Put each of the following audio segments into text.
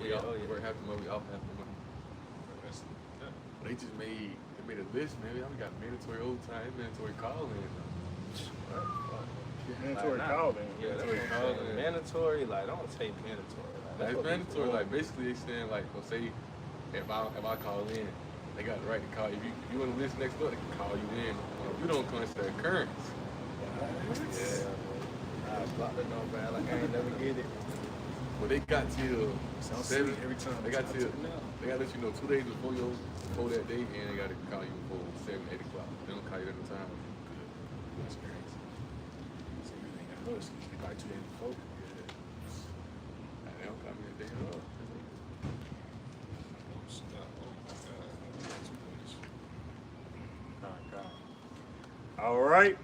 We all work half the month, we off half the month. They just made a list, man. We got mandatory overtime, mandatory call in. Mandatory calling. Yeah, that's calling. Mandatory, like don't take mandatory. Like, it's mandatory, like basically they saying like, well, say if I call in, they got the right to call you. If you want to list next door, they can call you in. If you don't come, it's the occurrence. Yeah. I blocked it, no man. Like I ain't never get it. But they got till 7 every time. They got to let you know 2 days before that date, and they got to call you before 7, 8 o'clock. They don't call you at the time. Good. That's crazy. So you ain't got no excuse. They probably 2 days before. They don't call me a day up. All right.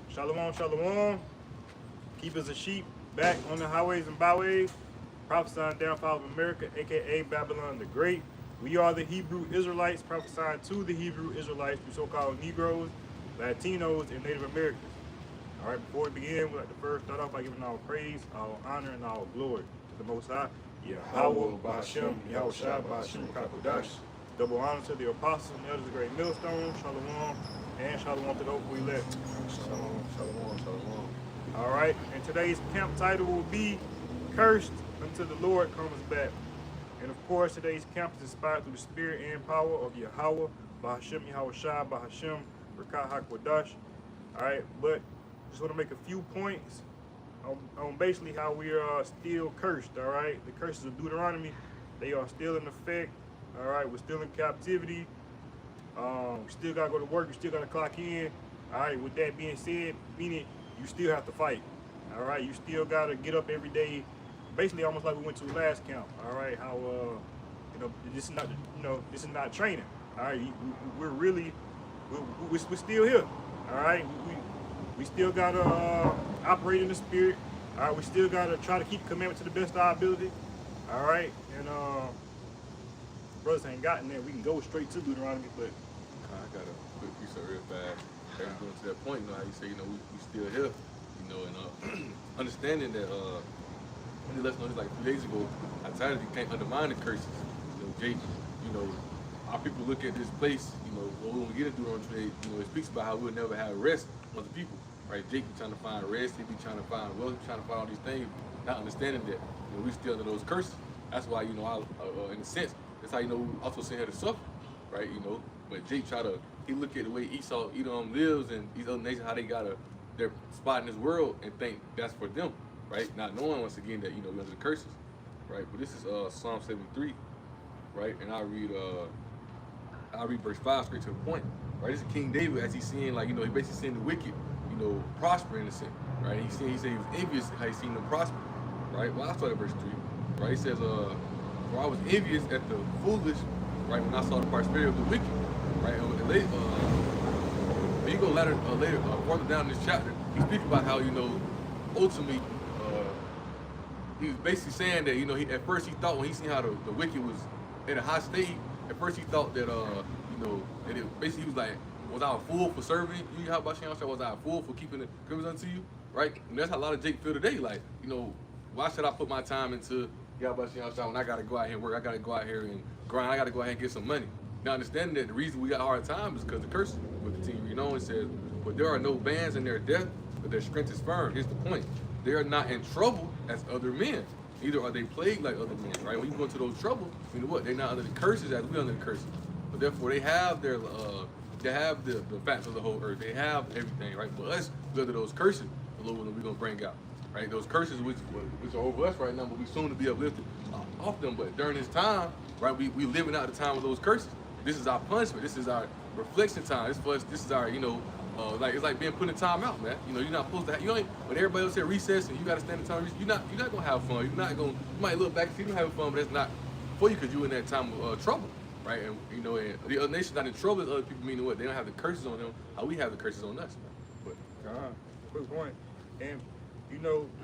Shalom, shalom. Keepers of sheep back on the highways and byways. Prophesying downfall of America, aka Babylon the Great. We are the Hebrew Israelites, prophesying to the Hebrew Israelites, the so-called Negroes, Latinos, and Native Americans. All right, before we begin, we'd like to first start off by giving all praise, all honor, and all glory to the Most High, Yahweh, Bahashem, Yahweh Shai, Bahashem, Kakodash. Double honor to the apostles and elders of the great millstone, shalom, and shalom to those we left. Shalom, shalom, shalom. All right, and today's camp title will be Cursed Until the Lord Comes Back. And of course, today's camp is inspired through the spirit and power of Yahweh, Bahashem, Yahweh Shai, Bahashem, Rakah HaKodash. All right, but just want to make a few points on basically how we are still cursed, all right? The curses of Deuteronomy, they are still in effect, all right? We're still in captivity. We still got to go to work. We still got to clock in, all right? With that being said, meaning you still have to fight, all right? You still got to get up every day, basically almost like we went to the last camp, all right? How, this is not, this is not training, all right? We're really, we're still here, all right? We still got to operate in the spirit. All right, we still got to try to keep the commandment to the best of our ability. All right, and brothers ain't gotten there. We can go straight to Deuteronomy, but I got a quick piece of real fast. Going to that point, how you say, we still here, and understanding that, only less known like a few days ago, I decided you can't undermine the curses. Jake, our people look at this place, when we get into Deuteronomy, it speaks about how we'll never have rest of the people, right? Jake be trying to find rest, he be trying to find wealth, trying to find all these things, not understanding that we still under those curses. That's why, in a sense, that's how we also sent her to suffer, right? But Jake he look at the way Esau, lives and these other nations, how they got their spot in this world and think that's for them, right? Not knowing once again that, we're under the curses, right? But this is Psalm 73, right? And I'll read verse 5 straight to the point. Right, this is King David as he's seeing, he basically seeing the wicked, prosper in a sense, right? He said he was envious how he seen them prosper, right? Well, I started verse 3, right? He says, for I was envious at the foolish, right, when I saw the prosperity of the wicked, right? And later, you go later, further down in this chapter, he speaks about how, ultimately, he was basically saying that, at first he thought when he seen how the wicked was at a high state, at first he thought that, and it basically he was like, was I a fool for serving you? How about Shannon? Was I a fool for keeping the commandments unto you? Right? And that's how a lot of Jake feel today. Like, why should I put my time into Yahweh Shannon when I gotta go out here and work? I gotta go out here and grind. I gotta go out here and get some money. Now understanding that the reason we got a hard time is because the curse. We'll continue reading on. It says, but there are no bands in their death, but their strength is firm. Here's the point. They are not in trouble as other men. Either are they plagued like other men, right? When you go into those troubles, they're not under the curses as we under the curses. But therefore, they have the facts of the whole earth. They have everything, right? For us, we're under those curses, the Lord we're gonna bring out, right? Those curses which are over us right now, but we soon to be uplifted off them. But during this time, right, we living out the time of those curses. This is our punishment. This is our reflection time. This for us. This is our, it's like being put in time out, man. You're not supposed to. When everybody else at recess and you got to stand in time. You're not gonna have fun. You might look back and see them having fun, but that's not for you because you're in that time of trouble. Right, and and the other nations not in trouble as other people, meaning what? They don't have the curses on them, how we have the curses on us. But quick point. And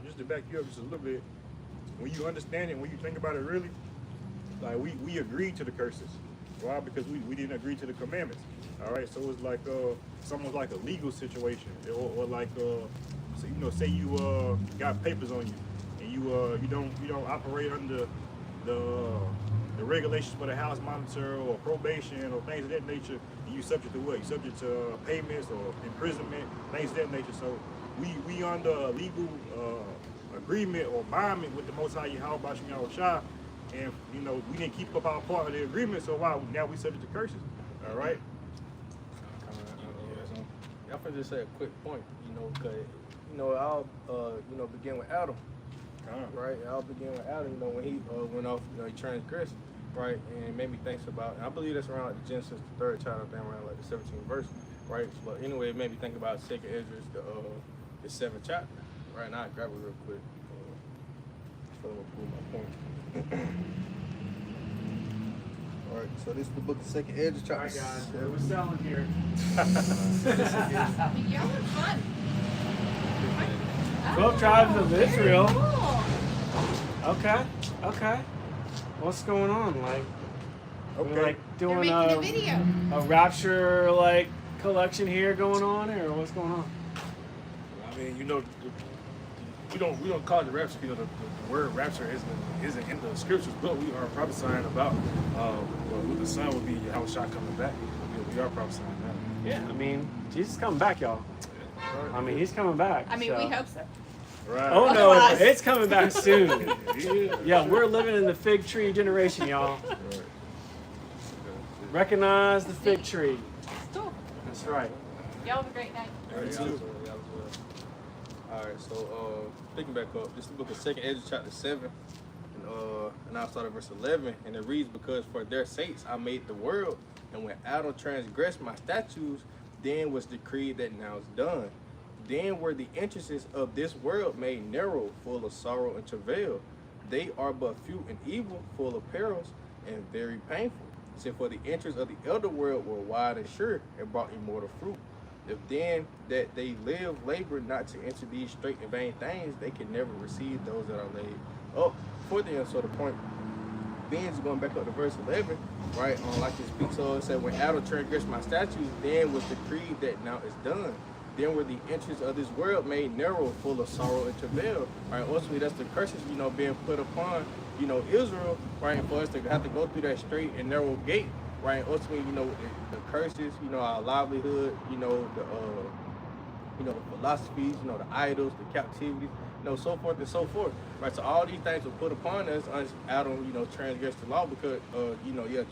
just to back you up just a little bit, when you understand it, when you think about it really, like we agreed to the curses. Why? Because we didn't agree to the commandments. All right, so it's like somewhat like a legal situation, or like so, say you got papers on you, and you don't operate under the regulations for the house monitor or probation or things of that nature, and you subject to what? You subject to payments or imprisonment, things of that nature. So we under a legal agreement or bondment with the Most High Yahweh Bashim Yahweh Shah, and you know we didn't keep up our part of the agreement. So why now we subject to curses? All right. I'm gonna just say a quick point, you know, cause you know I'll begin with Adam, right? I'll begin with Adam, you know, when he went off, you know, he transgressed, right, and made me think about. And I believe that's around like Genesis, the 3rd chapter, I think around like the 17th verse, right? But anyway, it made me think about 2nd Esdras, the 7th chapter, right? And I'll grab it real quick, so I'm gonna prove my point. All right, so this is the book of 2nd Esdras, chapter. All right, guys, we're selling here. Y'all are fun. 12 tribes of very Israel. Cool. Okay. What's going on? Like, Okay. we're like They're doing making a video. a rapture like collection here going on, or what's going on? I mean, you know, we don't call it the rapture. You know, the word rapture isn't in the scriptures, but we are prophesying about what the son will be, Yahweh Shah coming back. We are prophesying that. Yeah, I mean, Jesus is coming back, y'all. I mean, he's coming back. I mean, so. we hope so. Right. Oh no, Otherwise- it's coming back soon. Yeah, we're living in the fig tree generation, y'all. Recognize the fig tree. Cool. That's right. Y'all have a great night. All right, so picking back up, this is the book of 2nd Esdras, chapter 7, and I'll start at verse 11, and it reads, "Because for their sakes I made the world, and when Adam transgressed my statutes, then was decreed that now is done. Then were the entrances of this world made narrow, full of sorrow and travail. They are but few and evil, full of perils, and very painful. So for the entrance of the elder world were wide and sure, and brought immortal fruit. If then that they live, labor not to enter these straight and vain things, they can never receive those that are laid up for them." So the point being, is going back up to verse 11, right? Like it speaks of, it said, "When Adam transgressed my statutes, then was decreed that now is done. Then were the entrance of this world made narrow, full of sorrow and travail." Right? Ultimately, that's the curses, you know, being put upon, you know, Israel, right? And for us to have to go through that straight and narrow gate, right? Ultimately, you know, the curses, you know, our livelihood, you know, the philosophies, you know, the idols, the captivities, you know, so forth and so forth, right? So all these things were put upon us as Adam, you know, transgressed the law because,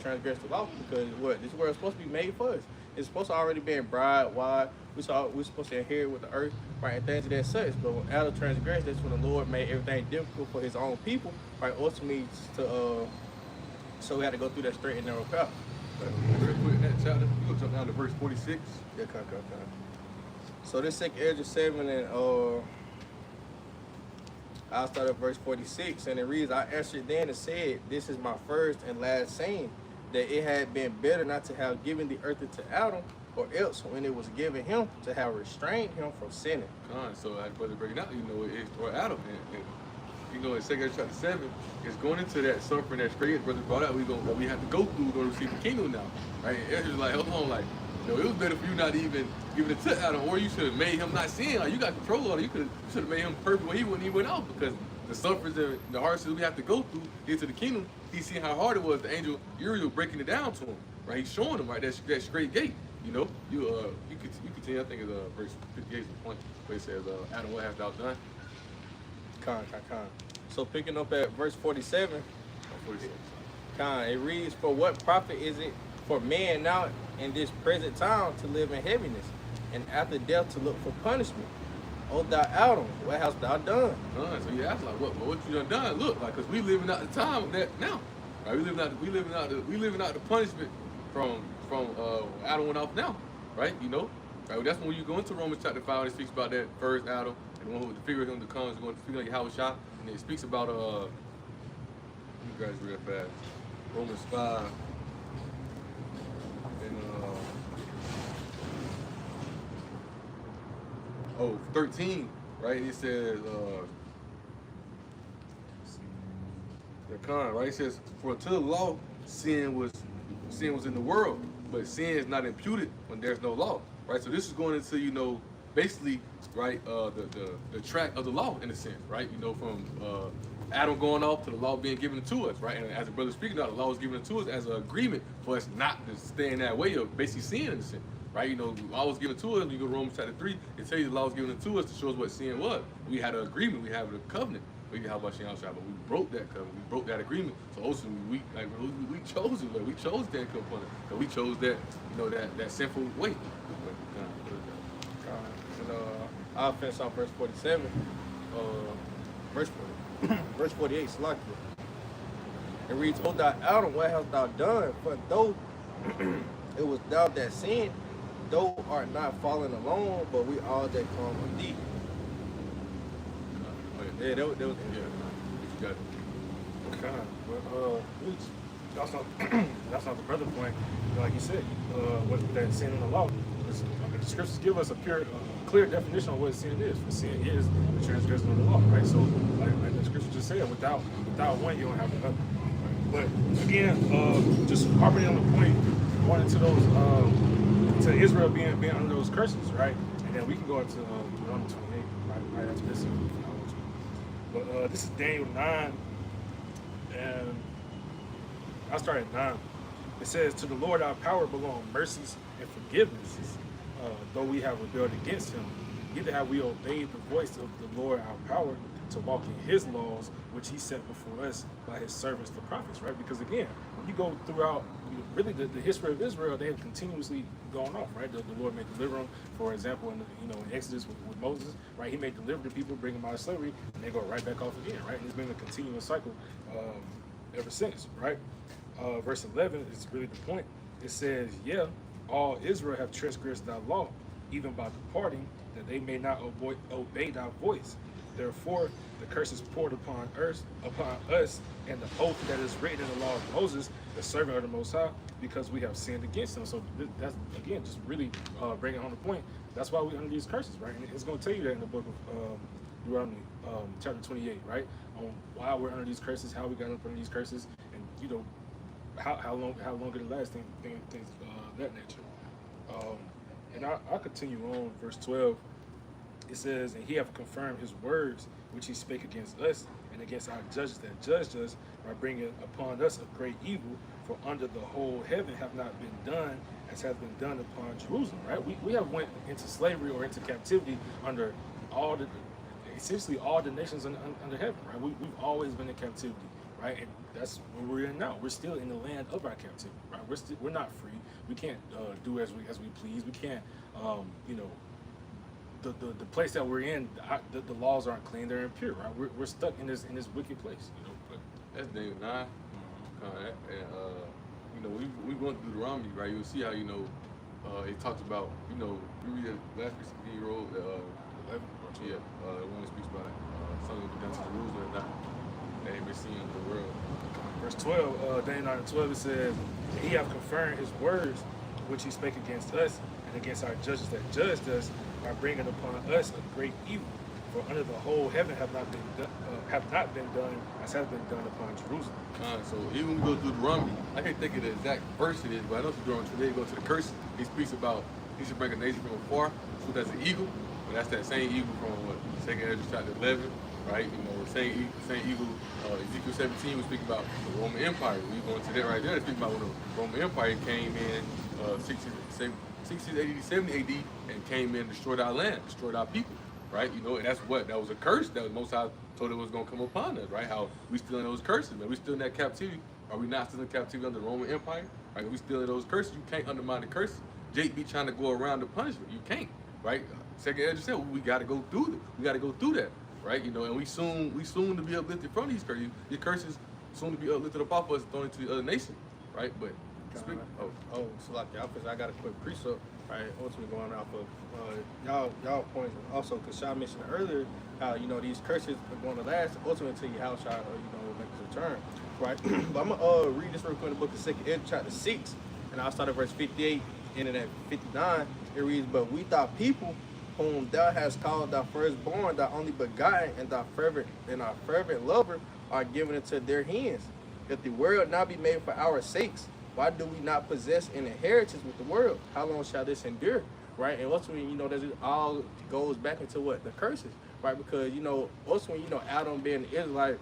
transgressed the law because what? This world is supposed to be made for us. It's supposed to already be broad, wide. We're supposed to inherit with the earth, right, and things of that such. But when Adam transgressed, that's when the Lord made everything difficult for his own people, right? Ultimately, so we had to go through that straight and narrow path. Real quick, in that chapter, you go jump down to verse 46. Yeah, come. So this 2nd Esdras 7, and I'll start at verse 46, and it reads, "I answered then and said, This is my first and last saying, that it had been better not to have given the earth to Adam, or else when it was given him, to have restrained him from sinning." So I brother breaking out, you know, it's for Adam. And you know, in 2nd chapter 7, it's going into that suffering that straight brother brought out. We have to go through to receive the kingdom now, right? And it's just like, hold on, like, you know, it was better for you not even giving it to Adam, or you should have made him not sin. Like, you got control on it. You should have made him perfect when he went out, because the sufferings and the hardships we have to go through to get to the kingdom. He's seeing how hard it was. The angel Uriel breaking it down to him, right? He's showing him, right, that straight gate. You know, you continue. I think it's verse 58 is the point where it says, "Adam, what hast thou done?" Con. So picking up at verse 47, 46. it reads, "For what profit is it for man now in this present time to live in heaviness, and after death to look for punishment? O thou Adam, what hast thou done?" So you ask, like, what you done? Look, like, cause we living out the time of that now, right? We living out the punishment from Adam went off now, right? You know, right? That's when you go into Romans chapter 5, it speaks about that first Adam, and the one who the figure of him to come is going to speak like Yahweh Shah, and it speaks about you guys real fast, Romans 5, and 13, right? It says right? It says, "For until the law, sin was in the world, but sin is not imputed when there's no law," right? So this is going into, you know, basically, right, the track of the law in a sense, right? You know, from Adam going off to the law being given to us, right? And as the brother speaking out, the law was given to us as an agreement for us not to stay in that way of basically sin in sin, right? You know, the law was given to us. When you go to Romans chapter 3, it tells you the law was given to us to show us what sin was. We had an agreement. We have a covenant. We didn't have about Shem Shah, but we broke that covenant. We broke that agreement. So ultimately, we chose it. Like, we chose that component. Because we chose that, you know, that sinful way. And I'll finish off verse 47. Verse 40. Verse 48, Salakia. It reads, O thou Adam, what hast thou done? For though it was thou that sinned, thou art not fallen alone, but we all that come from thee. Yeah, that was Yeah, you got it. Okay, but that's not the brother point. Like you said, what that sin in the law. The scriptures give us a clear definition of what sin is. For sin is the transgression of the law, right? So, like the scripture just said, without one, you don't have another. But again, just harping on the point, going into those to Israel being under those curses, right? And then we can go into Deuteronomy 28, right after this. But this is Daniel 9, and I start at 9. It says, to the Lord our power belong mercies and forgivenesses, though we have rebelled against him. Neither have we obeyed the voice of the Lord our power to walk in his laws, which he set before us by his servants, the prophets, right? Because again, when you go throughout, really the history of Israel, they have continuously gone off, right? The Lord may deliver them, for example, in Exodus with Moses, right? He may deliver the people, bring them out of slavery, and they go right back off again, right? And it's been a continuous cycle ever since, right? Verse 11 is really the point. It says, yeah, all Israel have transgressed thy law, even by departing, that they may not obey thy voice. Therefore, the curse is poured upon us, and the oath that is written in the law of Moses, the servant of the Most High, because we have sinned against him. So that's, again, just really bringing home the point. That's why we're under these curses, right? And it's going to tell you that in the book of Deuteronomy, chapter 28, right? On why we're under these curses, how we got up under these curses, and, you know, how long it'll last, things that nature. And I'll continue on, verse 12. It says, and he hath confirmed his words, which he spake against us, and against our judges that judged us, by bringing upon us a great evil, for under the whole heaven have not been done as has been done upon Jerusalem, right? We have went into slavery or into captivity under essentially all the nations under heaven, right? We've always been in captivity, right? And that's where we're in now. We're still in the land of our captivity, right? We're not free. We can't do as we please. We can't, the place that we're in, the laws aren't clean, they're impure, right? We're stuck in this wicked place, you know. But that's Daniel 9. We went through Deuteronomy, right? You'll see how, it talks about, we read the last piece of the road, 11, when it speaks about something will be done to Jerusalem and not they ain't been seen in the world. Verse 12, Daniel 9 and 12, it says, he hath confirmed his words, which he spake against us, and against our judges that judged us, by bringing upon us a great evil. For under the whole heaven have not been done as has been done upon Jerusalem. So even when we go through Deuteronomy, I can't think of the exact verse it is, but I know through Deuteronomy today, go to the curse. He speaks about he should bring a nation from afar, so that's an eagle. But that's that same eagle from what 2nd Ezra chapter 11, right? Same eagle. Ezekiel 17 we speak about the Roman Empire. We going to that right there. They speak about when the Roman Empire came in 60, 80, 70 AD and came in and destroyed our land, destroyed our people, right? And that's that was a curse that Most High told it was going to come upon us, right? How we still in those curses, man. We still in that captivity. Are we not still in captivity under the Roman Empire? Right? We still in those curses. You can't undermine the curses. Jake be trying to go around the punishment. You can't, right? 2nd Ezra said we got to go through it. We got to go through that, right? And we soon to be uplifted from these curses. Your curses soon to be uplifted above us, thrown into the other nation, right? But so like I got a quick precept, right? Ultimately going off of y'all points also, because Shah mentioned earlier how these curses are going to last ultimately until your house shot make its return, right? But I'm gonna read this real quick in the book of 2nd Ezra chapter 6, and I'll start at verse 58, ending at 59. It reads, but we thy people, whom thou hast called thy firstborn, thy only begotten, and our fervent lover, are given into their hands. If the world now be made for our sakes, why do we not possess an inheritance with the world? How long shall this endure? Right? And ultimately, it all goes back into what? The curses, right? Because, ultimately, Adam being an Israelite,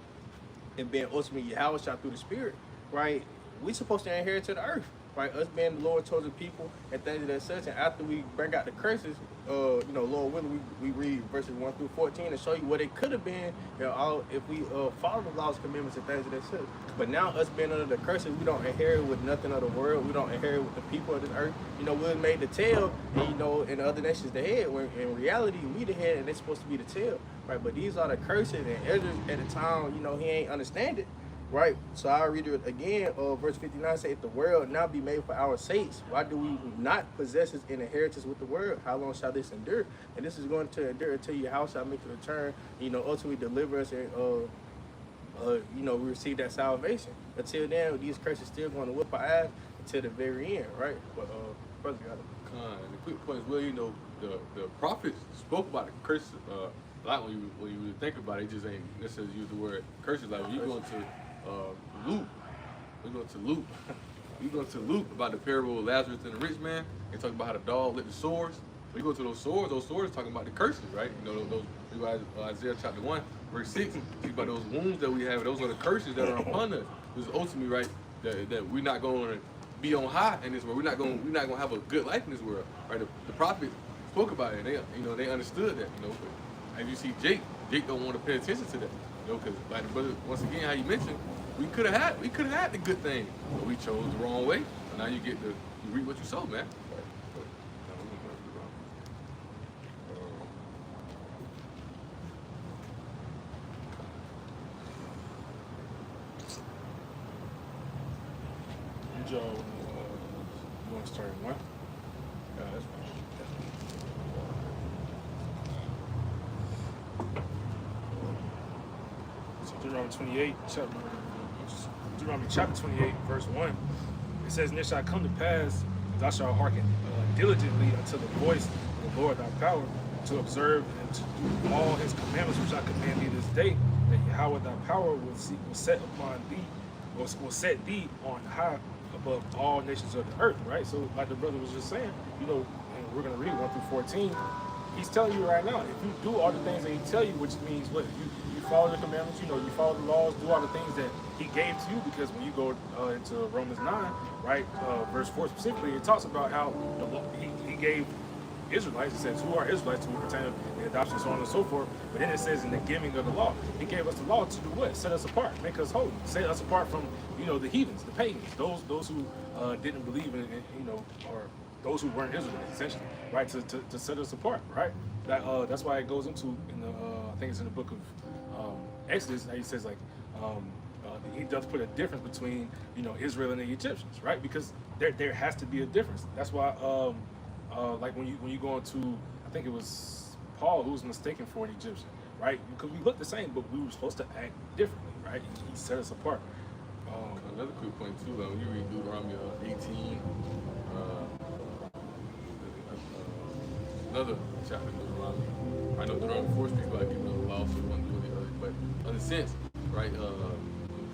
and being ultimately Yahweh shot through the Spirit, right? We supposed to inherit to the earth, right? Us being the Lord chosen people and things of that such. And after we bring out the curses, Lord willing, we read verses 1 through 14 and show you what it could have been, if we follow the laws, commandments, and things of that such. But now us being under the curses, we don't inherit with nothing of the world. We don't inherit with the people of this earth. We're made the tail, and in the other nations the head. When in reality we the head, and they're supposed to be the tail, right? But these are the curses, and Ezra at the time, he ain't understand it. Right, so I'll read it again. Verse 59 says, if the world now be made for our sakes, why do we not possess an inheritance with the world? How long shall this endure? And this is going to endure until your house shall make a return, ultimately deliver us and, we receive that salvation. Until then, these curses still going to whip our ass until the very end, right? But, brother, you got it. And the quick point is, well, the prophets spoke about the curses a lot when you really think about it. It just ain't necessarily use the word curses. Like when you go into Luke. We go to Luke. We go to Luke about the parable of Lazarus and the rich man. They talk about how the dog licked the sores. When you go to those sores talking about the curses, right? Those Isaiah chapter 1, verse 6, speak about those wounds that we have. Those are the curses that are upon us. This is ultimately, right, that we're not going to be on high in this world. We're not going to have a good life in this world, right? The prophets spoke about it, and they understood that, But as you see, Jake don't want to pay attention to that. Because like the brother, once again, how you mentioned, we could have had the good thing, but we chose the wrong way. So now you reap what you sow, man. Joe, you want to start at 1? Yeah, that's fine. Deuteronomy chapter 28, verse 1. It says, and it shall come to pass, thou shalt hearken diligently unto the voice of the Lord thy power, to observe and to do all his commandments which I command thee this day, that Yahweh thy power will set upon thee, or will set thee on high above all nations of the earth, right? So like the brother was just saying, and we're going to read 1 through 14. He's telling you right now, if you do all the things that he tell you, which means what? You follow the commandments, you follow the laws, do all the things that he gave to you, because when you go into Romans 9, right, verse 4 specifically, it talks about how he gave Israelites, it says, who are Israelites, to pertain to the adoption, so on and so forth. But then it says in the giving of the law, he gave us the law to do what? Set us apart, make us holy, set us apart from, the heathens, the pagans, those who didn't believe in, or those who weren't Israelites, essentially, right, to set us apart, right? That's why it goes into, I think it's in the book of Exodus, he says, like, he does put a difference between, Israel and the Egyptians, right? Because there has to be a difference. That's why, like when you go into, I think it was Paul who was mistaken for an Egyptian, right? Because we look the same, but we were supposed to act differently, right? He set us apart. Another quick point too, when you read Deuteronomy 18, another chapter of Deuteronomy. I know Deuteronomy 4 speaks about giving the law, so we want to do the other, but in a sense, right? The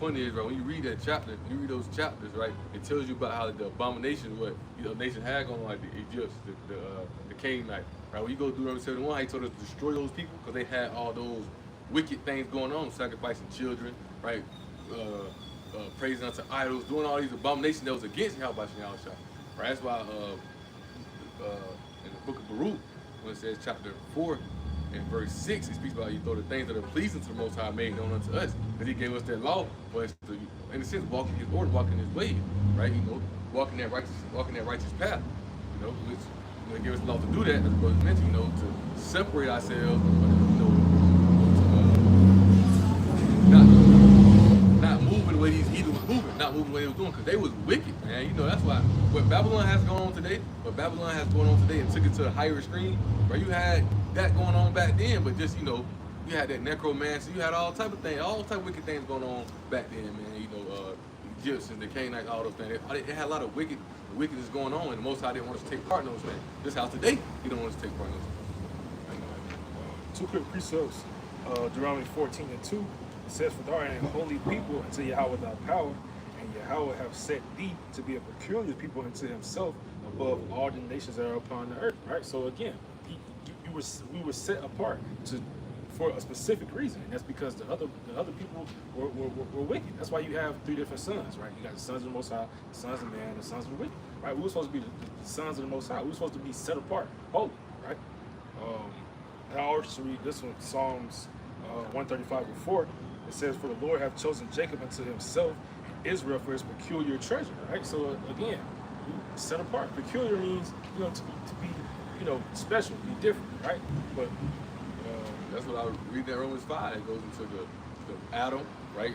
point is, right, when you read that chapter, you read those chapters, right? It tells you about how the abominations, what nation had going on, like the Egyptians, the Canaanites, right? When you go to Deuteronomy 71, he told us to destroy those people because they had all those wicked things going on, sacrificing children, right? Praising unto idols, doing all these abominations that was against Yahweh Shah. Right? That's why in the book of Baruch, when it says chapter 4 and verse 6, it speaks about the things that are pleasing to the Most High made known unto us. Because he gave us that law for us to, in a sense, walk in his order, walk in his way, right? Walking that righteous path, which he gave us the law to do that, as brother mentioned, to separate ourselves, not moving the way these heathens was moving, not moving the way they was doing, because they was wicked, man. That's why what Babylon has going on today, and took it to a higher extreme, where you had that going on back then, but just, you had that necromancy, you had all type of things, all type of wicked things going on back then, man. Egyptians, the Canaanites, all those things. It had a lot of wickedness going on, and the Most High didn't want us to take part in those things. This house today, he don't want us to take part in those things. Two quick precepts, Deuteronomy 14 and 2. It says, for thou art a holy people unto Yahweh thy power, and Yahweh have set thee to be a peculiar people unto himself above all the nations that are upon the earth. Right? So again, we were set apart for a specific reason, and that's because the other people were wicked. That's why you have three different sons, right? You got the sons of the Most High, the sons of man, the sons of the wicked, right? We were supposed to be the sons of the Most High. We were supposed to be set apart, holy, right? I also read this one, Psalms 135:4. It says, "For the Lord hath chosen Jacob unto himself, and Israel for his peculiar treasure." Right. So again, set apart. Peculiar means to be special, be different, right? But that's what I read in Romans 5. It goes into the Adam, right?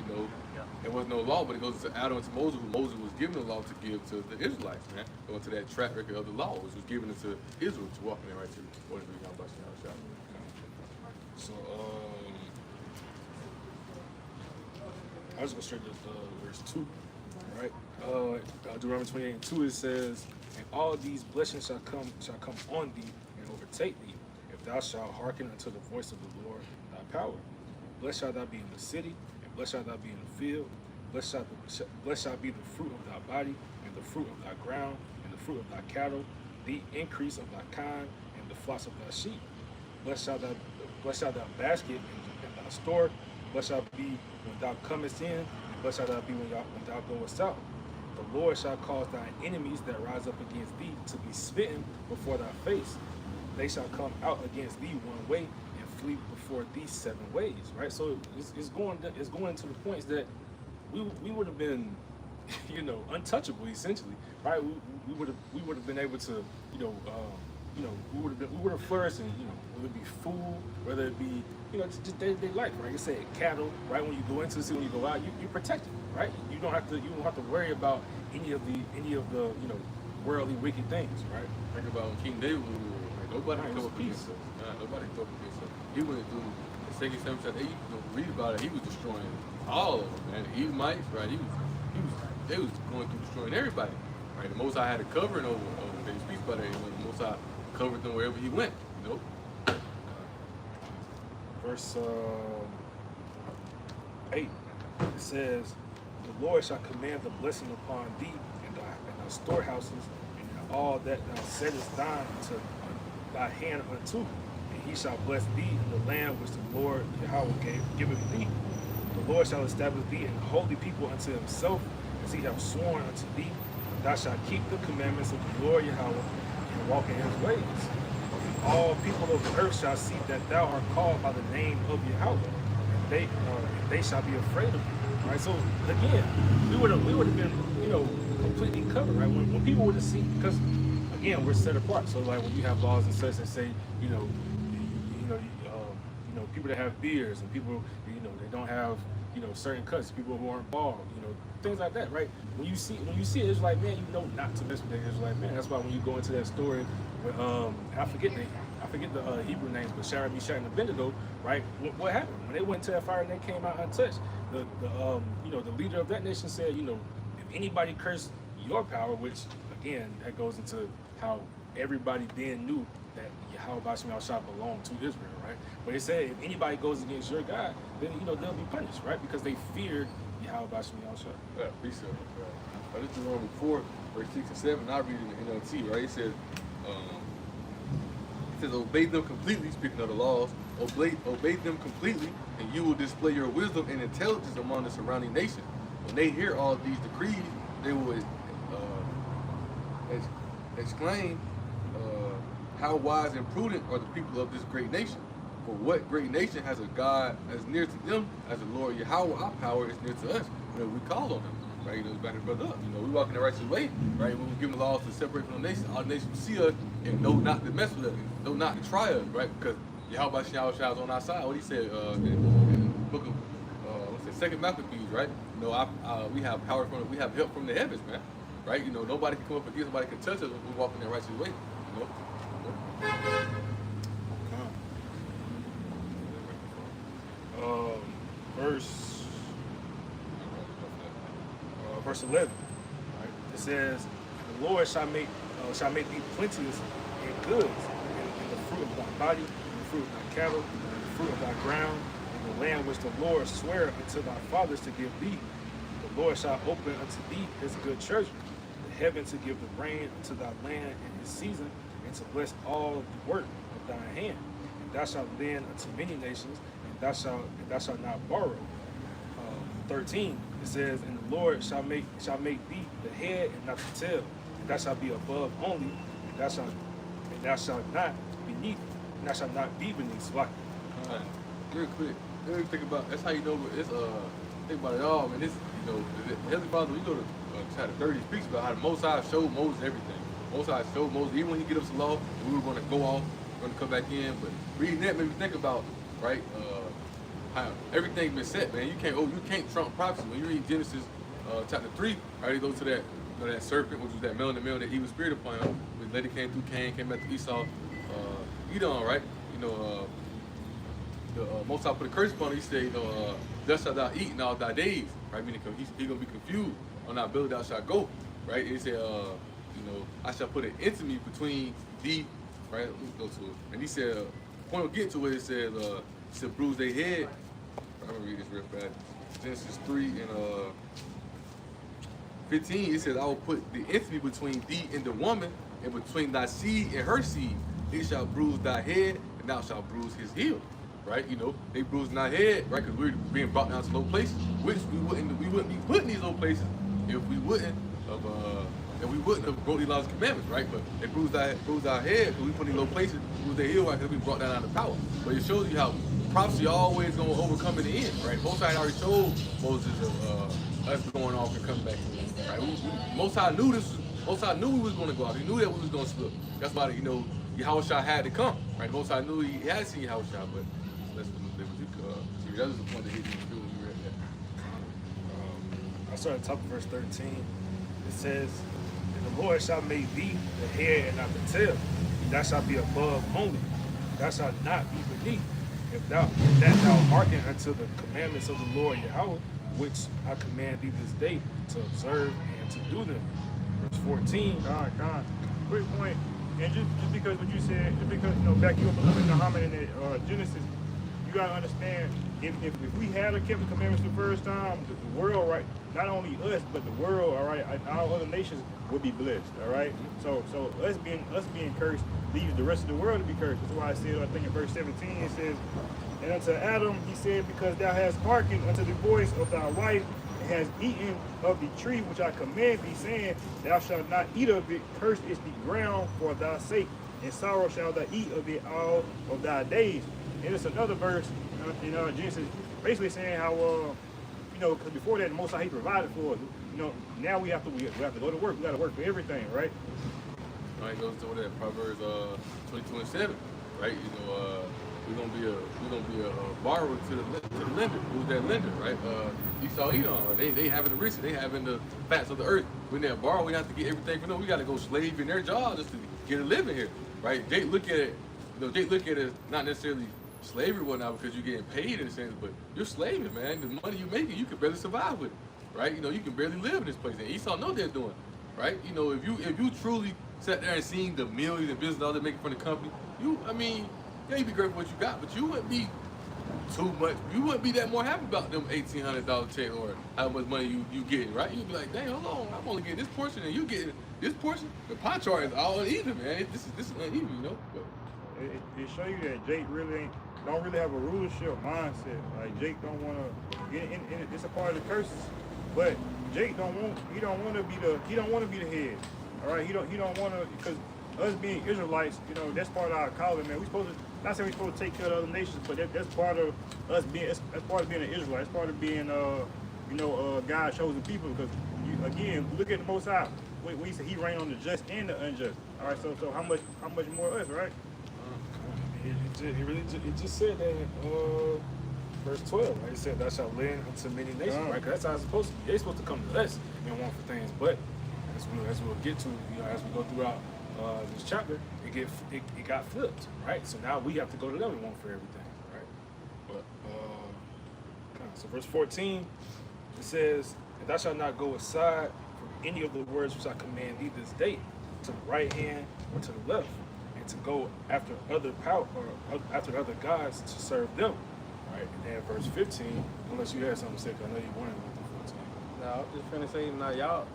There was no law, but it goes into Adam and to Moses, who Moses was given the law to give to the Israelites, man. Going to that track record of the law, which was given to Israel to walk in the right to according to the Yahweh. So I was going straight to verse 2, right? Deuteronomy 28:2, it says, "And all these blessings shall come on thee and overtake thee, if thou shalt hearken unto the voice of the Lord thy power. Blessed shalt thou be in the city, and blessed shalt thou be in the field. Blessed shall be the fruit of thy body, and the fruit of thy ground, and the fruit of thy cattle, the increase of thy kind, and the flocks of thy sheep. Blessed shall thy basket and thy store. Blessed shall be when thou comest in, and blessed shall thou be when thou goest out. The Lord shall cause thine enemies that rise up against thee to be smitten before thy face. They shall come out against thee one way and flee before thee 7 ways." Right. So it's going to the points that we would have been, untouchable essentially. Right. We would have been able to, we would have flourished in, whether it be food, whether it be, just day-to-day life, right? You say cattle, right? When you go into the city, when you go out, you're protected, right? You don't have to worry about any of the worldly wicked things, right? Think about when King David was ruling, right? Nobody could come up against him. Nobody could come up against him. He went through the second 7 chapter. You read about it. He was destroying all of them, man. The Edomites, right? They was going through destroying everybody, right? The Most High had a covering over them. They speak about it. The Most High covered them wherever he went. Verse 8, it says, "The Lord shall command the blessing upon thee and thy storehouses, and all that thou settest down to thy hand unto, and he shall bless thee in the land which the Lord Yahweh giveth thee. The Lord shall establish thee an holy people unto himself, as he hath sworn unto thee. Thou shalt keep the commandments of the Lord Yahweh and walk in his ways. All people of the earth shall see that thou art called by the name of Yahweh, and they shall be afraid of you." Right. So again, we would have been completely covered, right? When people would have seen, because again we're set apart. So like when you have laws and such that say people that have beards and people they don't have certain cuts, people who aren't bald, things like that, right? When you see it, it's like, man, not to mess with the Israelite man. That's why when you go into that story. I forget the Hebrew names, but Shadrach, Meshach, and Abednego, right? What happened when they went to that fire and they came out untouched? The leader of that nation said, if anybody cursed your power, which again that goes into how everybody then knew that Yahweh Bashim Al-Shah belonged to Israel, right? But it said if anybody goes against your God, then they'll be punished, right? Because they feared Yahweh Bashim Al-Shah. Yeah, precept. This is Romans 4, verse 6 and 7. I read it in the NLT, right? It says, "Obey them completely," speaking of the laws, obey them completely, and you will display your wisdom and intelligence among the surrounding nations. When they hear all these decrees, they will exclaim, "How wise and prudent are the people of this great nation? For what great nation has a God as near to them as the Lord Yahweh, our power, is near to us?" We call on him, right? Back and brother up. We walk in the righteous way, right? When we give the laws to separate from the nation, all the nations see us and know not to mess with us, know not to try us, right? Because Yahweh Shah is on our side. What he said in the book of Second Maccabees, right? We have power we have help from the heavens, man. Right? Nobody can come up against, nobody can touch us when we walk in the righteous way. Verse 11, right? It says, "The Lord shall make thee plenteous in goods, and the fruit of thy body, and the fruit of thy cattle, and the fruit of thy ground, and the land which the Lord sware unto thy fathers to give thee. The Lord shall open unto thee his good treasure, the heaven to give the rain unto thy land in his season, and to bless all the work of thine hand. And thou shalt lend unto many nations, thou shalt not borrow. 13, it says, and the Lord shall make thee the head and not the tail, and thou shalt be above only, and thou shalt not beneath, and thou shalt not be beneath. So like, Real quick, really think about that's how you know it's think about it all, man. This Heavenly Father, we go to chapter 30 speaks about how the Most High showed Moses everything. Most High showed Moses even when he get up to law, we were going to go off, going to come back in. But reading that made me think about right how everything's been set, man. You can't trump prophecy. When you read Genesis chapter 3, right, you go to that that serpent, which was that male and the male, that evil spirit upon him. When lady came through Cain, came back to Esau, Edom, right? The Most High put a curse upon him. He said, thus shalt thou eat in all thy days, right? Meaning he's gonna be confused on thy belly thou shalt go, right? And he said, I shall put an enmity between thee, right? Let me go to it. And he said, the point of getting to it, it said, bruise their head. I'm gonna read this real fast. Genesis 3 and 15, it says, I will put the enmity between thee and the woman, and between thy seed and her seed. He shall bruise thy head, and thou shalt bruise his heel. Right? They bruising our head, right? Because we're being brought down to low places, which we wouldn't be put in these low places if we wouldn't have broke these laws and commandments, right? But they bruised our head because we put in low places, bruised their heel, right? Because we brought down out of power. But it shows you how prophecy always gonna overcome in the end, right? Most High already told Moses of us going off and coming back, right? Most High knew this. Most High knew we was gonna go out. He knew that we was gonna slip. That's why Yahushua had to come, right? Most High knew he had seen Yahushua, but that's what that was the point that he didn't do when we read that. I started top of verse 13. It says, and the Lord shall make thee the head and not the tail, and thou shalt be above only, thou shalt not be beneath. If that thou hearken unto the commandments of the Lord Yahweh, which I command thee this day to observe and to do them. Verse 14. God. Quick point. And just because what you said, just because, back you up a little bit, Muhammad, in the Genesis, you got to understand, if we had kept the commandments the first time, the world, right, not only us, but the world, all right, all other nations would be blessed, all right? So us being cursed leaves the rest of the world to be cursed. That's why I said, I think in verse 17, it says, and unto Adam, he said, because thou hast hearkened unto the voice of thy wife, has eaten of the tree which I command thee, saying, thou shalt not eat of it, cursed is the ground for thy sake, and sorrow shalt thou eat of it all of thy days. And it's another verse in Genesis, basically saying how, because before that, the Most High He provided for us. Now we have to go to work. We got to work for everything, right? All right, goes to that Proverbs 22 and 7, right? We're gonna be a borrower to the lender. Who's that lender, right? Esau, Edom. They having the riches, they having the fats of the earth. When they borrow, we have to get everything from them. We got to go slave in their job just to get a living here, right? They look at it. They look at it as not necessarily slavery or whatnot because you're getting paid in a sense, but you're slaving, man. The money you're making, you can barely survive with it, right? You can barely live in this place. And Esau know they're doing, right? If you truly sat there and seen the millions and business dollars they're making from the company, you'd be grateful for what you got, but you wouldn't be too much. You wouldn't be that more happy about them $1,800 check or how much money you getting, right? You'd be like, dang, hold on, I'm only getting this portion and you getting this portion. The pie chart is all uneven, man. This is uneven, But it show you that Jake don't really have a rulership mindset. Like Jake don't want to get in. It's a part of the curses, but Jake don't want to be the head. All right, he don't want to, because us being Israelites, that's part of our calling, man. Not saying we're supposed to take care of other nations, but that's part of us being. That's part of being an Israelite. That's part of being God's chosen people. Because again, look at the Most High. We say He reign on the just and the unjust. All right, so how much more us, right? It just said that in verse 12, right? It said, thou shalt lend unto many nations, right? Because that's how it's supposed to be. They're supposed to come to us and want for things. But as we'll get to, as we go throughout this chapter, it got flipped, right? So now we have to go to them and want for everything, right? But so verse 14, it says, and thou shalt not go aside from any of the words which I command thee this day, to the right hand or to the left, and to go after other power or after other gods to serve them, right? And then verse 15, unless you had something to say, 'cause I know you wanted to go through 14. Now I'm just finna say, now y'all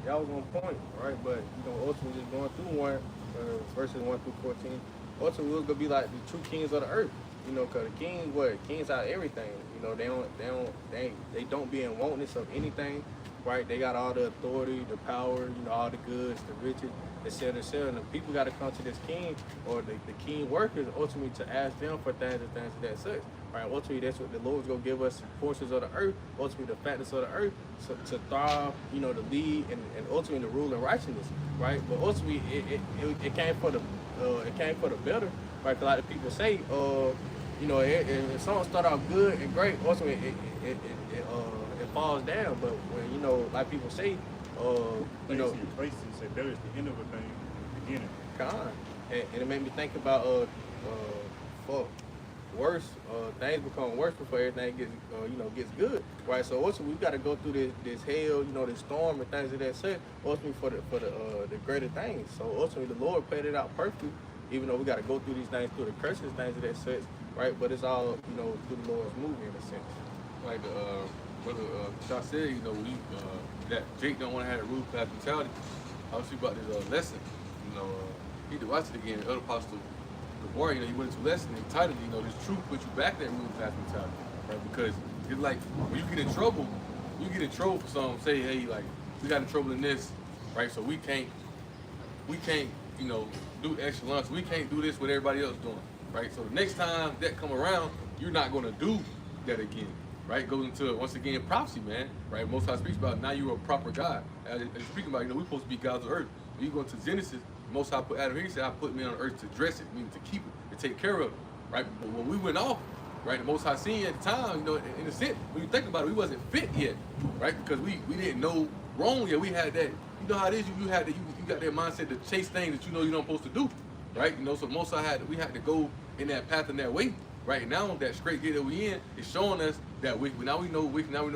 was on point, right? But ultimately just going through verses 1 through 14. Ultimately we're gonna be like the true kings of the earth. You know, cause the kings are everything. You know, they don't be in wantness of anything, right? They got all the authority, the power, you know, all the goods, the riches, etc., etc. And the people got to come to this king or the king workers ultimately to ask them for things and things of that such. Right? Ultimately, that's what the Lord's gonna give us, portions of the earth. Ultimately, the fatness of the earth to thrive, you know, to lead and ultimately to rule in righteousness, right? But ultimately, it came for the better, right? 'Cause a lot of people say, you know, if something start out good and great, ultimately it falls down. But when, you know, like people say, you know, places say better is the end of a thing than the beginning. God, and it made me think about worse things become worse before everything gets you know, gets good, right? So ultimately we got to go through this hell, you know, this storm and things of that sort, ultimately for the greater things. So ultimately the Lord paid it out perfectly, even though we got to go through these things, through the curses, things of that sort, right? But it's all, you know, through the Lord's movie in a sense. Like brother Shaw said, you know, that Jake don't want to have a rule class mentality. Obviously about this lesson, you know, he need to watch it again. The other apostle, the warrior, you know, he went into lesson entitled, you know, this truth put you back in that rule class mentality, right? Because it's like when you get in trouble for something, say, hey, like we got in trouble in this, right? So we can't, you know, do extra lunch. We can't do this what everybody else doing, right? So the next time that come around, you're not gonna do that again. Right, goes into once again prophecy, man. Right, Most High speaks about now you're a proper God. As speaking about, you know, we're supposed to be gods of earth. When you go into Genesis, Most High put Adam here. He said, "I put man on earth to dress it, meaning to keep it, to take care of it." Right, but when we went off, right, the Most High seen at the time, you know, in a sense, when you think about it, we wasn't fit yet, right, because we didn't know wrong yet. We had that, you know how it is. You got that mindset to chase things that you know you're not supposed to do, right? You know, so Most High we had to go in that path in that way. Right now, that straight gate that we in is showing us that now we know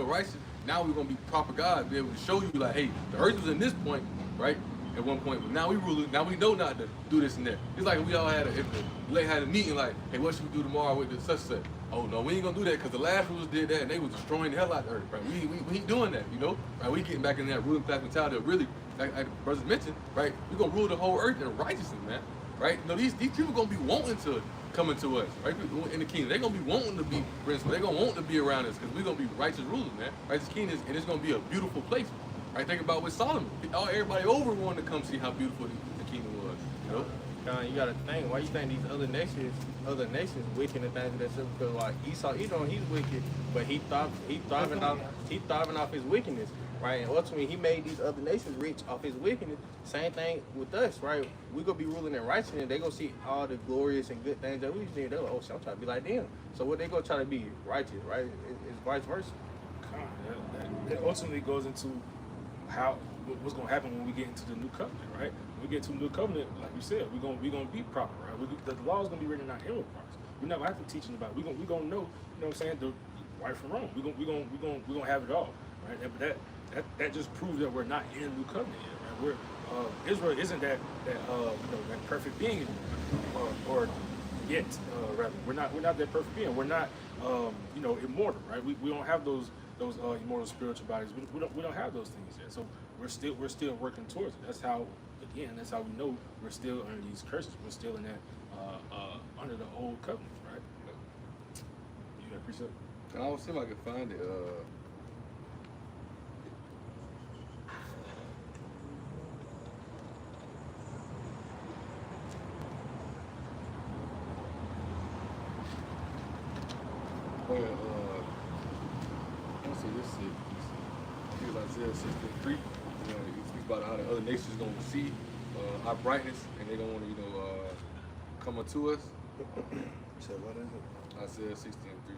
righteous. Now we're gonna be proper God, be able to show you like, hey, the earth was in this point, right? At one point, but now we rule. Now we know not to do this and that. It's like if we all had if the late had a meeting, like, hey, what should we do tomorrow with the such and such? Oh no, we ain't gonna do that because the last rulers did that and they was destroying the hell out of the earth, right? We ain't doing that, you know? Right? We getting back in that ruling class mentality of really, like the brothers mentioned, right? We gonna rule the whole earth in righteousness, man. Right? You know, these people gonna be wanting to coming to us, right? In the kingdom, they're gonna be wanting to be principal. They're gonna want to be around us because we're gonna be righteous rulers, man. Righteous kingdom, and it's gonna be a beautiful place. Right? Think about with Solomon. Everybody over wanted to come see how beautiful the kingdom was. You know? You gotta think, why you think these other nations wicked and things of that stuff? Because like Esau, he's wicked, but he thriving off his wickedness, right? And ultimately, he made these other nations rich off his wickedness. Same thing with us, right? We gonna be ruling in righteousness, and they gonna see all the glorious and good things that we see. They're like, oh, shit, I'm trying to be like them. So what they gonna try to be righteous, right? It's vice versa. That ultimately goes into what's gonna happen when we get into the new covenant, right? When we get to the new covenant, like you said, we're gonna be proper, right? The law is gonna be written in our inward parts. We're not gonna have to teach them about it. We're gonna know, you know what I'm saying, the right from wrong. We're gonna have it all, right? But that just proves that we're not in the new covenant yet, right? Israel isn't that perfect being or yet, rather. We're not that perfect being. We're not immortal, right? We don't have those immortal spiritual bodies. We don't have those things yet. So we're still working towards it. That's how we know we're still under these curses. We're still in that under the old covenant, right? You got a precept? I will see if I can find it. Let's see, this is Isaiah 63. He speaks about how the other nations gonna see our brightness and they don't want to, come unto us. So what is it? Isaiah 63.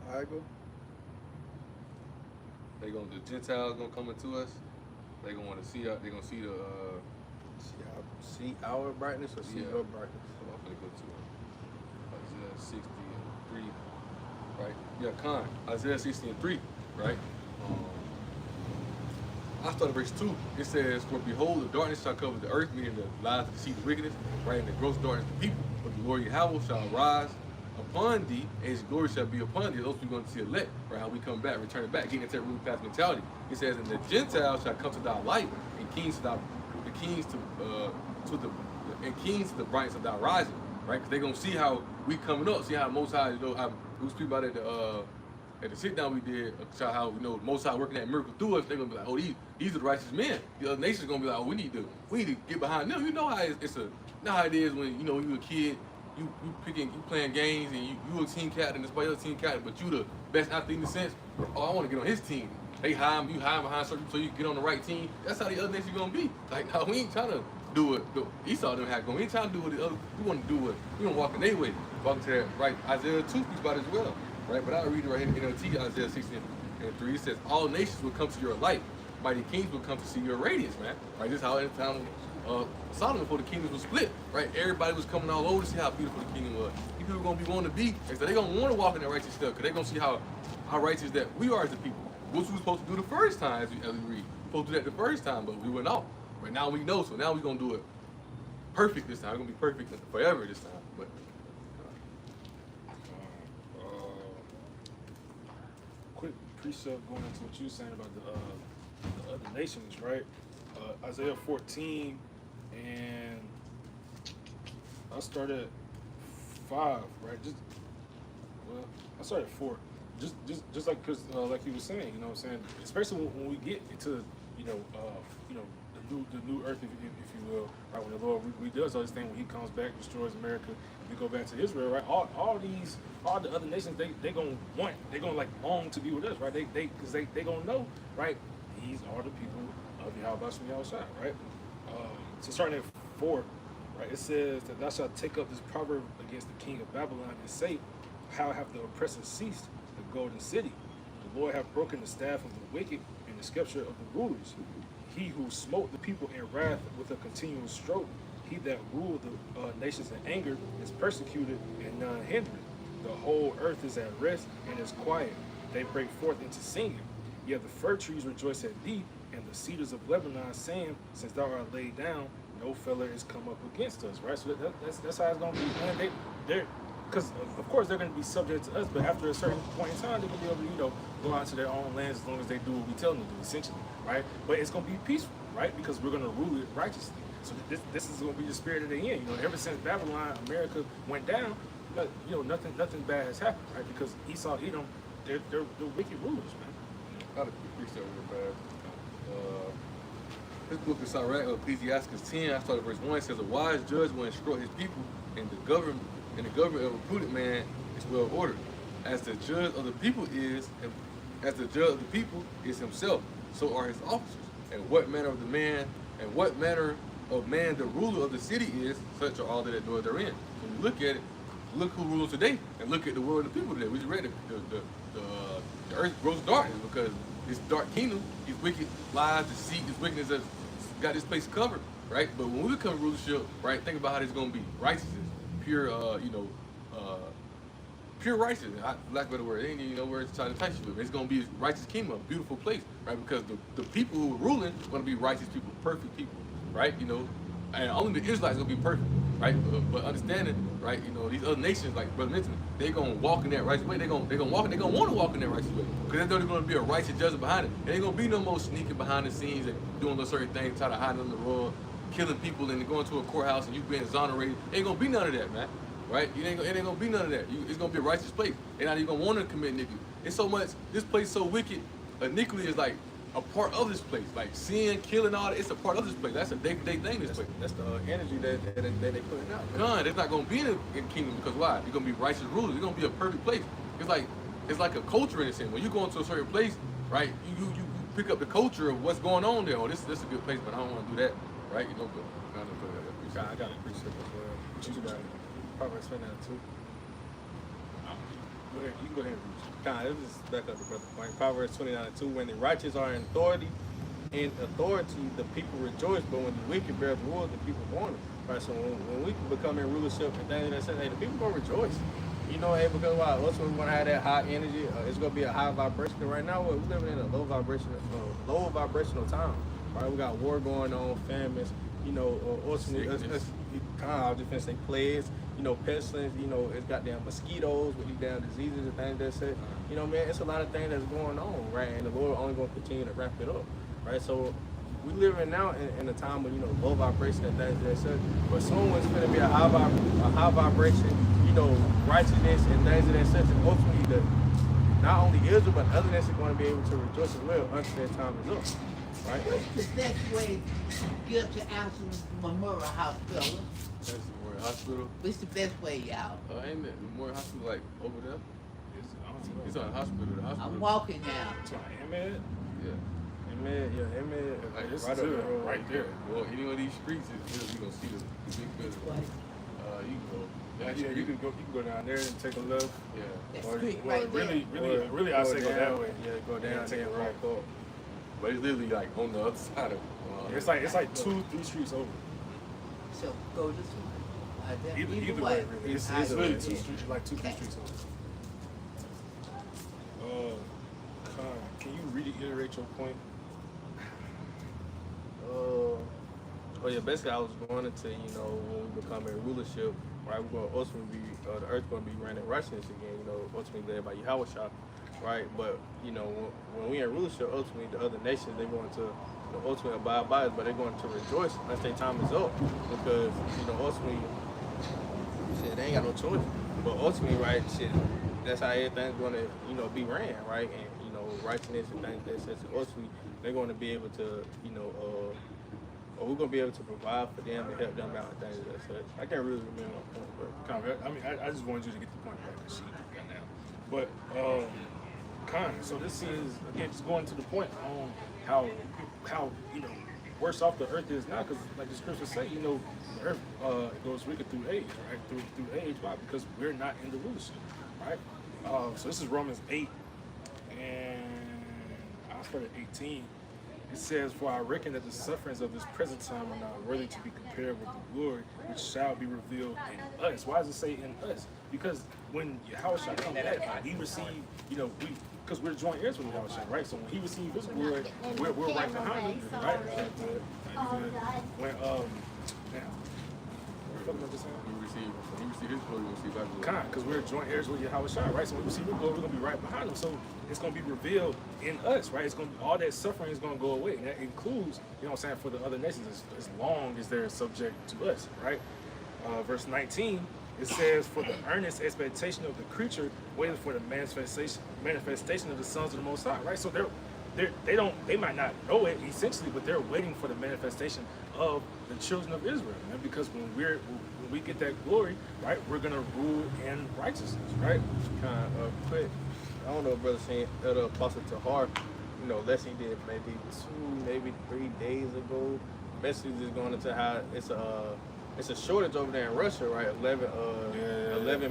All right, go. The Gentiles gonna come into us. They gonna want to see. They gonna see the. See our brightness or see your brightness? So I'm gonna go to Isaiah 63, right? Yeah, Isaiah 63, right? I start at verse 2. It says, "For behold, the darkness shall cover the earth, meaning the lies of the seed of wickedness, right? And the gross darkness of the people. But the glory of Yahweh shall arise upon thee, and his glory shall be upon thee. Those people going to see elect, right? How we come back, return it back, getting into that ruling class mentality. He says, and the Gentiles shall come to thy light, and kings to thy, the kings to the and kings to the brightness of thy rising, right? Because they're gonna see how we coming up, see how Most High, you know, how we speak about it at the sit down we did, how you know Most High working that miracle through us. They're gonna be like, oh, these are the righteous men. The other nations gonna be like, oh, we need to get behind them. You know how you know how it is when you know you a kid. You playing games and you a team captain, this other team captain, but you the best athlete in the sense. Oh, I want to get on his team. They hide behind certain so you get on the right team. That's how the other nations gonna be. Like, no, we ain't trying to do it. Esau didn't have going. We ain't trying to do what the other. We want to do what we want to walk in their way. Walk to that right. Isaiah 2 speaks about it as well, right? But I'll read it right here in NLT, Isaiah 16:3. It says, "All nations will come to your light. Mighty kings will come to see your radiance." Man, right? This is how in the time Solomon, before the kingdoms was split, right? Everybody was coming all over to see how beautiful the kingdom was. People are gonna be wanting to be, and so they're gonna want to walk in that righteous stuff, because they're gonna see how righteous that we are as a people. What we were supposed to do the first time, as we read. We were supposed to do that the first time, but we went off. But now we know, so now we're gonna do it perfect this time. We're gonna be perfect forever this time. But quick precept going into what you were saying about the other nations, right? Isaiah 14, and I started at 5, right? I started at 4. Just like, because like you were saying, you know what I'm saying? Especially when we get into, the new earth, if you will, right? When the Lord redoes all this thing, when he comes back, destroys America, we go back to Israel, right? All the other nations, they gonna like long to be with us, right? Because they gonna know, right? These are the people of Yahweh Shem Yahushua, right? So starting at 4, right? It says that thou shalt take up this proverb against the king of Babylon and say, how have the oppressors ceased, the golden city? The Lord hath broken the staff of the wicked and the scepter of the rulers. He who smote the people in wrath with a continual stroke, he that ruled the nations in anger is persecuted and none hindered. The whole earth is at rest and is quiet. They break forth into singing. Yet the fir trees rejoice at thee, and the cedars of Lebanon saying, since thou art laid down, no feller is come up against us, right? So that's how it's going to be, man. They're because of course they're going to be subject to us, but after a certain point in time, they're going to be able to, go out to their own lands as long as they do what we tell them to do, essentially, right? But it's going to be peaceful, right? Because we're going to rule it righteously. So this is going to be the spirit of the end. Ever since Babylon, America went down, nothing bad has happened, right? Because Esau, Edom, they're wicked rulers, man. I'll preach that real fast. This book is Sirach, Ecclesiastes 10. I started verse 1. It says, a wise judge will instruct his people, and the government of a prudent man is well ordered. As the judge of the people is himself, so are his officers. And what manner of man the ruler of the city is, such are all that dwell therein. When you look at it, look who rules today, and look at the world of the people today. We just read the earth grows darkness because this dark kingdom, these wicked lies, deceit, this wickedness has got this place covered, right? But when we become rulership, right, think about how this is going to be. Righteousness, pure, pure righteousness. Lack of a better word, ain't even no words to try to touch you with. It's going to be a righteous kingdom, a beautiful place, right? Because the people who are ruling are going to be righteous people, perfect people, right? And only the Israelites are going to be perfect, right? But understanding, right, these other nations, like Brother mentioned, they're going to walk in that righteous way. They're going to want to walk in that righteous way. Because there's going to be a righteous judgment behind it. There ain't going to be no more sneaking behind the scenes and doing those certain things, try to hide under the rug, killing people and going to a courthouse and you being exonerated. Ain't going to be none of that, man. Right? It ain't going to be none of that. It's going to be a righteous place. They're not even going to want to commit iniquity. It's so much, this place so wicked, iniquity is like a part of this place. Like sin, killing, all that, it's a part of this place. That's a day-to-day thing, this place. That's the energy that they putting out. God, it's not going to be in the kingdom because why? You're going to be righteous rulers. It's going to be a perfect place. It's like a culture in a sense. When you go into a certain place, right, you pick up the culture of what's going on there. Oh, this is a good place, but I don't want to do that, right? But I got to appreciate as well. What you got? Probably explain that too. Go ahead. You can go ahead and read. Kind of, just back up the brother point. Proverbs 29:2. When the righteous are in authority, the people rejoice, but when the wicked bear rule, the people mourn them. Right. So when we become in rulership and things that say, hey, the people gonna rejoice. Hey, because why? Also, we want to have that high energy. It's gonna be a high vibration. Right now, we're living in a low vibrational time. Right. We got war going on, famines. Ultimately, our defense, they plagues. you know, pestilence, you know, it's got damn mosquitoes with these damn diseases and things that said, you know, man, it's a lot of things that's going on, right? And the Lord only going to continue to ramp it up, right? So we living now in a time of, you know, low vibration and things that said, but soon it's going to be a high vibration, you know, righteousness and things of that such. And ultimately, not only Israel, but other nations are going to be able to rejoice as well until their time is up, right? What's the best way to get to Alton Memorial Hospital? That's the Memorial Hospital. What's the best way, y'all? Ain't that Memorial Hospital like over there? I don't know. It's on the hospital. The hospital. I'm walking now. It's on Ahmed. Yeah. Amen, yeah, amen. Like, This Right is up it, the road. right there. Well, any of these streets is you gonna see the big building. You can go. Yeah, you can go down there and take a look. Yeah. That Or- street Well, right there. really, I say go that way. Yeah, go down, take take a a right. right up. But it's literally like on the other side of. It's like 2-3 streets over. So go this way. Either way, really. It's I really get 2 it. streets, like 2-3 Okay. streets over. Khan, can you reiterate your point? Oh yeah, basically I was going into, you know, when we become a rulership, right, we're going to ultimately be, the earth going to be ran in righteousness again, you know, ultimately led by Yahweh Shah, right? But, you know, when we in rulership, ultimately the other nations, they're going to, you know, ultimately abide by us, but they're going to rejoice unless their time is up, because, you know, ultimately, shit, they ain't got no choice. But ultimately, right, shit, that's how everything's going to, you know, be ran, right? And, you know, righteousness and things that says, ultimately, they're going to be able to, you know, or we're gonna be able to provide for them and help them out and things like that. I can't really remember my point, but Khan, I mean, I just wanted you to get the point back because she got now. But, Khan, so this is, again, just going to the point on how you know, worse off the earth is now, because like the scriptures say, you know, the earth it goes wicked through age, right? Through age, why? Because we're not in the rulership, right? So this is Romans 8, and I'll start at 18. It says, "For I reckon that the sufferings of this present time are not worthy to be compared with the glory which shall be revealed in us." Why does it say in us? Because when Yahweh shall come back, we receive, you know, because we're joint heirs with Yahweh, right? So when he receives his glory, we're right behind him, right? When now, what am I just saying? When you receive his glory, you receive our glory. Because we're joint heirs with Yahweh Shai, right? So when we receive his glory, we're gonna be right behind him. So it's gonna be revealed in us, right? It's gonna all that suffering is gonna go away. And that includes, you know what I'm saying, for the other nations, as long as they're subject to us, right? Verse 19, it says, "For the earnest expectation of the creature waiting for the manifestation of the sons of the Most High," right? So they might not know it essentially, but they're waiting for the manifestation of the children of Israel, man. Because when we get that glory, right, we're gonna rule in righteousness, right? kind of quick. I don't know if brother saying Elder Apostle Tahar, you know, lesson he did maybe 2, maybe 3 days ago. Basically just going into how it's a shortage over there in Russia, right? 11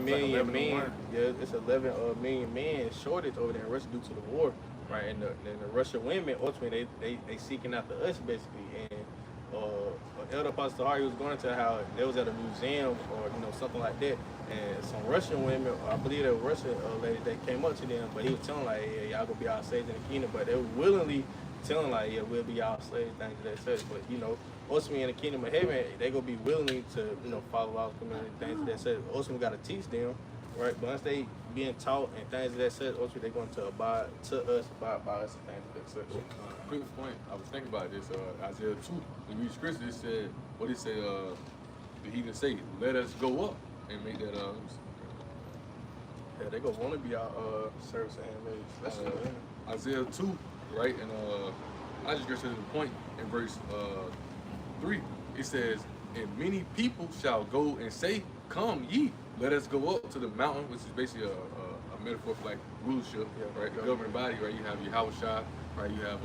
million like 11 to men. 1. Yeah, it's 11 million men shortage over there in Russia due to the war, right? And the Russian women ultimately they seeking after us basically. And Elder Apostle Tahar was going into how they was at a museum or you know something like that, and some Russian women, I believe they were Russian ladies, that came up to them, but he was telling like, yeah, y'all gonna be our slaves in the kingdom, but they were willingly telling like, yeah, we'll be our slaves, things of that such. But you know, ultimately in the kingdom of heaven, they gonna be willing to you know follow our community, things of that such. Ultimately, we gotta teach them, right? But once they being taught and things of that such, ultimately they're going to abide by us and things of that such. Quick point, I was thinking about this, Isaiah 2, when you read scripture, it said, what it said, the heathen say, let us go up and make that, Yeah, they gonna want to be our service handmaids. Isaiah 2, right, and I just get to the point in verse 3, it says, and many people shall go and say, come ye, let us go up to the mountain, which is basically a metaphor for like rulership, Yeah, right, the governing body, right, you have Yahweh Shai, right, you have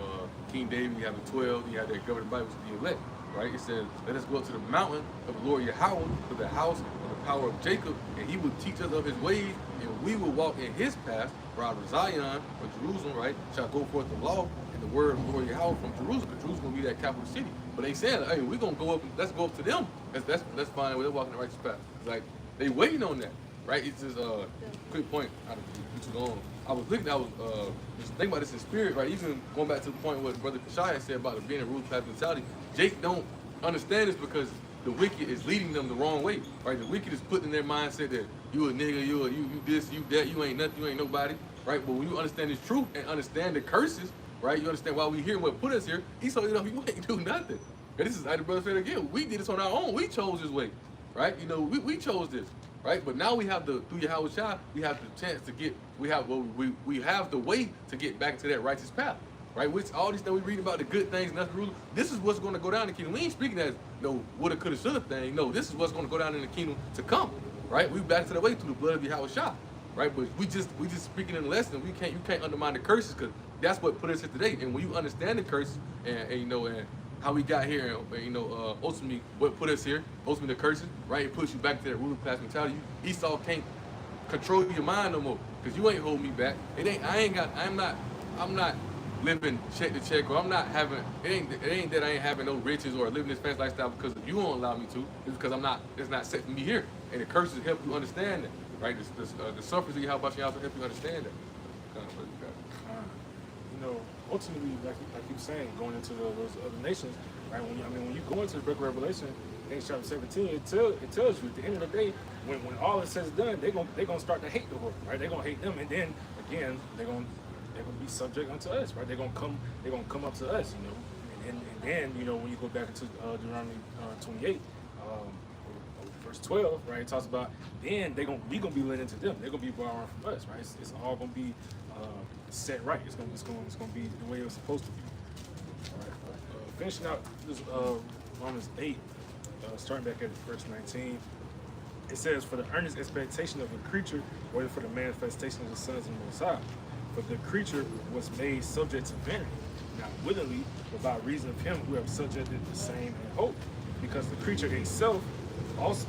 King David, you have the 12, you have that governing body, which is the elect, right, it says, let us go up to the mountain of the Lord Yahweh, to the house of the power of Jacob, and he will teach us of his ways, and we will walk in his path, for out of Zion, or Jerusalem, right, shall go forth the law, and the word of the Lord Yahweh from Jerusalem, because Jerusalem will be that capital city. But they saying, hey, we're gonna go up, let's go up to them. That's fine, they're walking the righteous path. It's like, they waiting on that, right? It's just a quick point, I don't be too long. I was just thinking about this in spirit, right? Even going back to the point what Brother Kashai said about it being a rule class mentality. Jake don't understand this because the wicked is leading them the wrong way, right? The wicked is putting in their mindset that you a nigga, you this, you that, you ain't nothing, you ain't nobody, right? But when you understand this truth and understand the curses, right? You understand why we here and what put us here. Esau, you ain't do nothing. And this is like the brother said again. We did this on our own. We chose this way, right? We chose this, right? But now we have through Yahweh Shai, we have the chance to get, we have the way to get back into that righteous path. Right, which all these things we read about, the good things, nothing rule. This is what's going to go down in the kingdom. We ain't speaking as woulda, coulda, shoulda thing. No, this is what's going to go down in the kingdom to come. Right, we back to the way through the blood of Yahweh Shai. Right, but we just speaking in the lesson. You can't undermine the curses because that's what put us here today. And when you understand the curses and how we got here and ultimately what put us here, ultimately the curses, right? It puts you back to that ruling class mentality. Esau can't control your mind no more because you ain't holding me back. I'm not living check to check, or I'm not having, it ain't that I ain't having no riches or living this fancy lifestyle because you won't allow me to. It's because it's not set for me here. And the curses help you understand that, right? The sufferings that you have about you also help you understand that. Ultimately, like you were saying, going into those other nations, right? When you go into the book of Revelation, chapter 17, it tells you at the end of the day, when all is said and done, they're gonna start to hate the world, right? They're gonna hate them, and then again, they're gonna be subject unto us, right? They're gonna come up to us, and then when you go back into Deuteronomy 28, verse 12, right? It talks about then we gonna be led into them. They're gonna be borrowing from us, right? It's all gonna be set right. It's gonna be the way it was supposed to be. All right. Finishing out this Romans 8, starting back at verse 19. It says, "For the earnest expectation of the creature, waiting for the manifestation of the sons of the Most High. For the creature was made subject to vanity, not willingly, but by reason of him who have subjected the same in hope. Because the creature itself also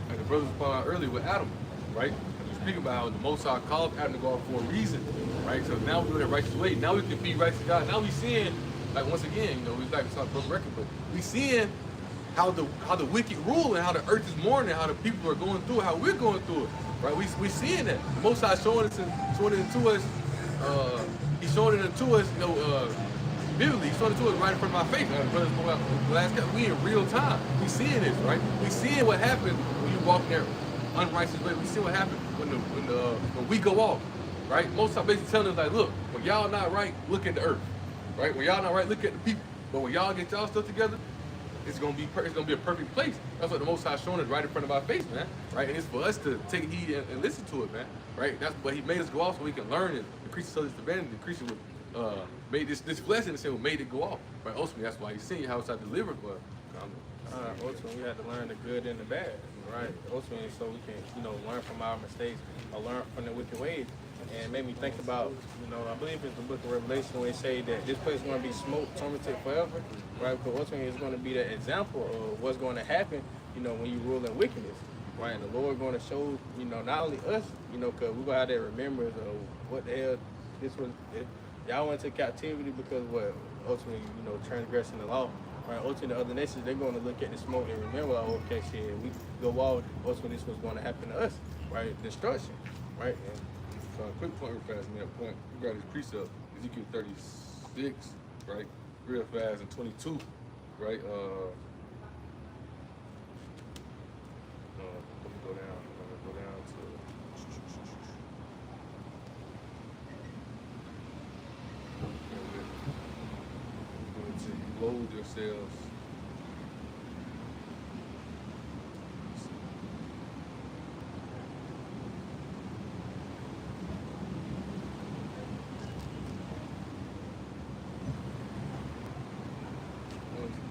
Like the brothers pointed out earlier with Adam, right? We speaking about how the Most High called Adam to go out for a reason, right? So now we're doing it righteous way. Now we can be righteous God. Now we seeing, like once again, we like to talk broken record, but we seeing how the wicked rule and how the earth is mourning, how the people are going through it, how we're going through it, right? We seeing that. The Most High showing it into us. He's showing it into us, vividly. He's showing it to us right in front of our face. Brothers, we in real time. We seeing this, right? We seeing what happened when you walk there unrighteous way. We see what happened when we go off, right? Most High basically telling us like, look, when y'all not right, look at the earth, right? When y'all not right, look at the people. But when y'all get y'all stuff together, it's gonna be a perfect place. That's what the Most High showing us right in front of our face, man. Right, and it's for us to take heed and listen to it, man. Right, that's what He made us go off so we can learn it. The creature so this vanity. The creature made this flesh in the sin, made it go off. Right, ultimately that's why He's seeing how it's delivered. But ultimately, we have to learn the good and the bad, right? Ultimately, so we can learn from our mistakes or learn from the wicked ways. And it made me think about, I believe it's the book of Revelation where they say that this place is going to be smoked, tormented forever, right? But ultimately it's going to be that example of what's going to happen, when you rule in wickedness, right? And the Lord going to show, not only us, because we're going to have that remembrance of what the hell this was. Y'all went to captivity because what? Ultimately, transgressing the law, right? Ultimately the other nations, they're going to look at the smoke and remember, like, okay, shit, we go out, ultimately this was going to happen to us, right? Destruction, right? And, quick point real fast, man. Point. We got his precept, Ezekiel 36, right? Real fast, and 22, right? Let me go down. To load yourselves.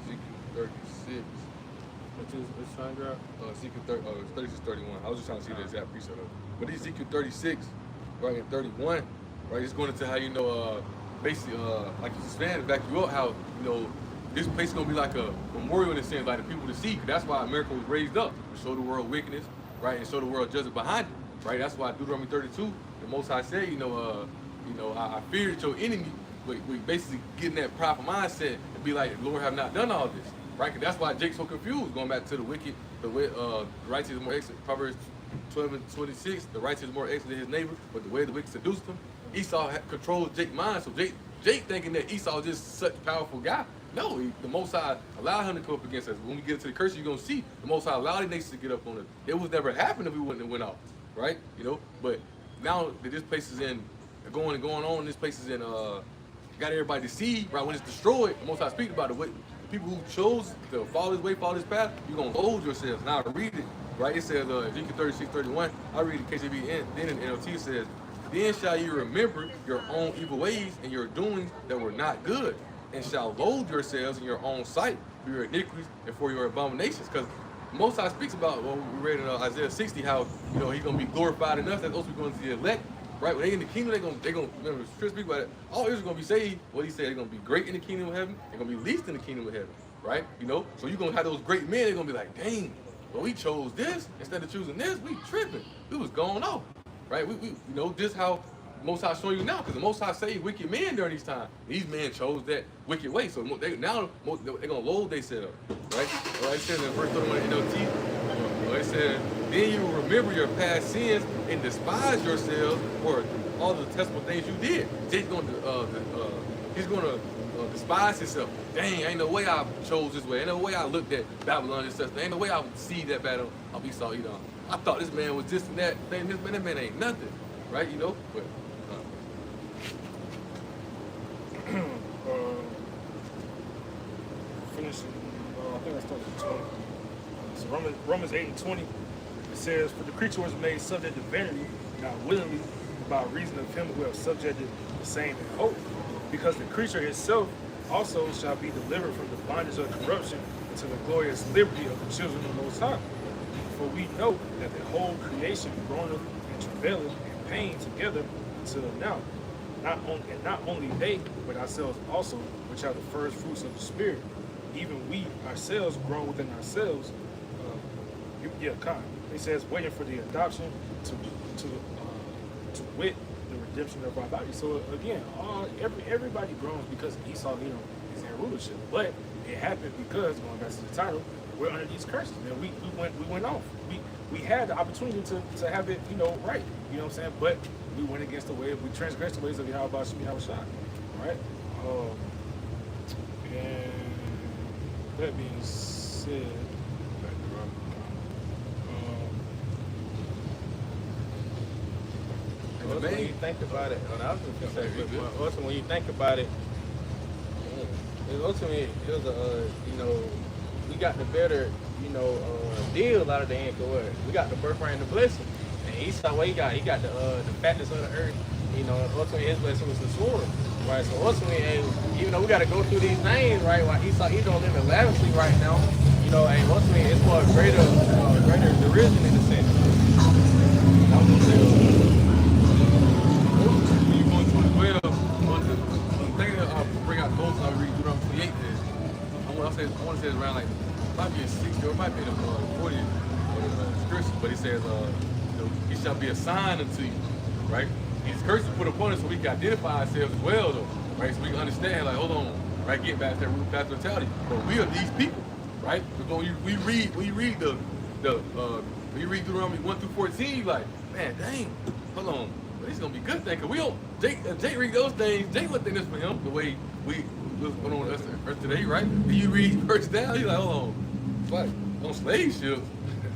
Ezekiel 36. Which time drop? Ezekiel 36, 31. I was just trying to see the exact precept of it. But Ezekiel 36, right, and 31, right, it's going into how, basically, like you just saying, back you up, how, this place is going to be like a memorial in a sense, like the people to see. That's why America was raised up, to show the world wickedness, right, and show the world justice behind it, right? That's why Deuteronomy 32, the Most High said, I fear that your enemy, we basically getting that proper mindset and be like, the Lord have not done all this, right? Cause that's why Jake's so confused, going back to the wicked, the way, righteous is more excellent. Proverbs 12 and 26, the righteous is more excellent than his neighbor, but the way the wicked seduced him. Esau controls Jake's mind, so Jake thinking that Esau is just such a powerful guy. No, the Most High allowed him to come up against us. When we get into the curse, you're gonna see the Most High allowed the nations to get up on it. It was never happened if we wouldn't have went out, right? You know, but now that this place is in going on, this place is in got everybody deceived, right? When it's destroyed, the Most High speak about it. What the people who chose to follow His way, follow His path, you're gonna hold yourselves. Now to read it, right? It says Ezekiel 36:31. I read it KJV, then in NLT it says, "Then shall you remember your own evil ways and your doings that were not good, and shall loathe yourselves in your own sight for your iniquities and for your abominations." Because Most High speaks about, well, we read in Isaiah 60 how He's gonna be glorified in us, that's also going to the elect, right? When they in the kingdom, they gonna remember Scripture speak about it. All Israel gonna be saved. What He said, they're gonna be great in the kingdom of heaven. They're gonna be least in the kingdom of heaven, right? So you're gonna have those great men. They're gonna be like, dang, well, we chose this instead of choosing this. We tripping. We was going off, right? We this how Most High showing you now, because the Most High saved wicked men during these times. These men chose that wicked way, so they're gonna load themselves, right? It says in verse 31 in NLT, it says, "Then you will remember your past sins and despise yourselves for all the detestable things you did." He's gonna despise himself. Dang, ain't no way I chose this way. Ain't no way I looked at Babylon and stuff. Ain't no way I would see that battle of Esau. I thought this man was this and that. Thing. This man ain't nothing, right? But. Finishing, I think I started at 20. So Romans 8:20, it says, "For the creature was made subject to vanity, not willingly, by reason of him who have subjected the same in hope. Because the creature itself also shall be delivered from the bondage of corruption into the glorious liberty of the children of the Most High. For we know that the whole creation groaneth and travaileth in pain together until now. Not only they, but ourselves also, which are the first fruits of the Spirit, even we ourselves groan within ourselves." It says, "Waiting for the adoption to wit the redemption of our body." So again, everybody groans because Esau, is in rulership. But it happened because, going back to the title, we're under these curses, man. We went off. We had the opportunity to have it, right. You know what I'm saying? But we went against the way. We transgressed the ways of Yahweh Shai. Right? And that being said, When you think about it, also when you think about it, ultimately it was we got the better, deal out of the end. We got the birthright and the blessing. And Esau, what he got the fatness of the earth. Ultimately his blessing was the sword, right? So ultimately, even though we got to go through these things, right? While Esau, he don't live lavishly right now. Ultimately it's for a greater derision in a sense. Bring out those. I read Deuteronomy 28. I want to say it's around like might be a 60 or it might be the 40 scripture, but it says it shall be a sign unto you, right? These curses put upon us so we can identify ourselves as well, though, right? So we can understand, like, hold on, right? Get back to that root path mentality. But we are these people, right? When you read Deuteronomy 1 through 14, like, man, dang, hold on. This is gonna be a good thing, cause we don't. Jake read those things. Jake would think this for him the way we was going on earth today, right? And you read verse down, you like, hold on, it's like on slave ships.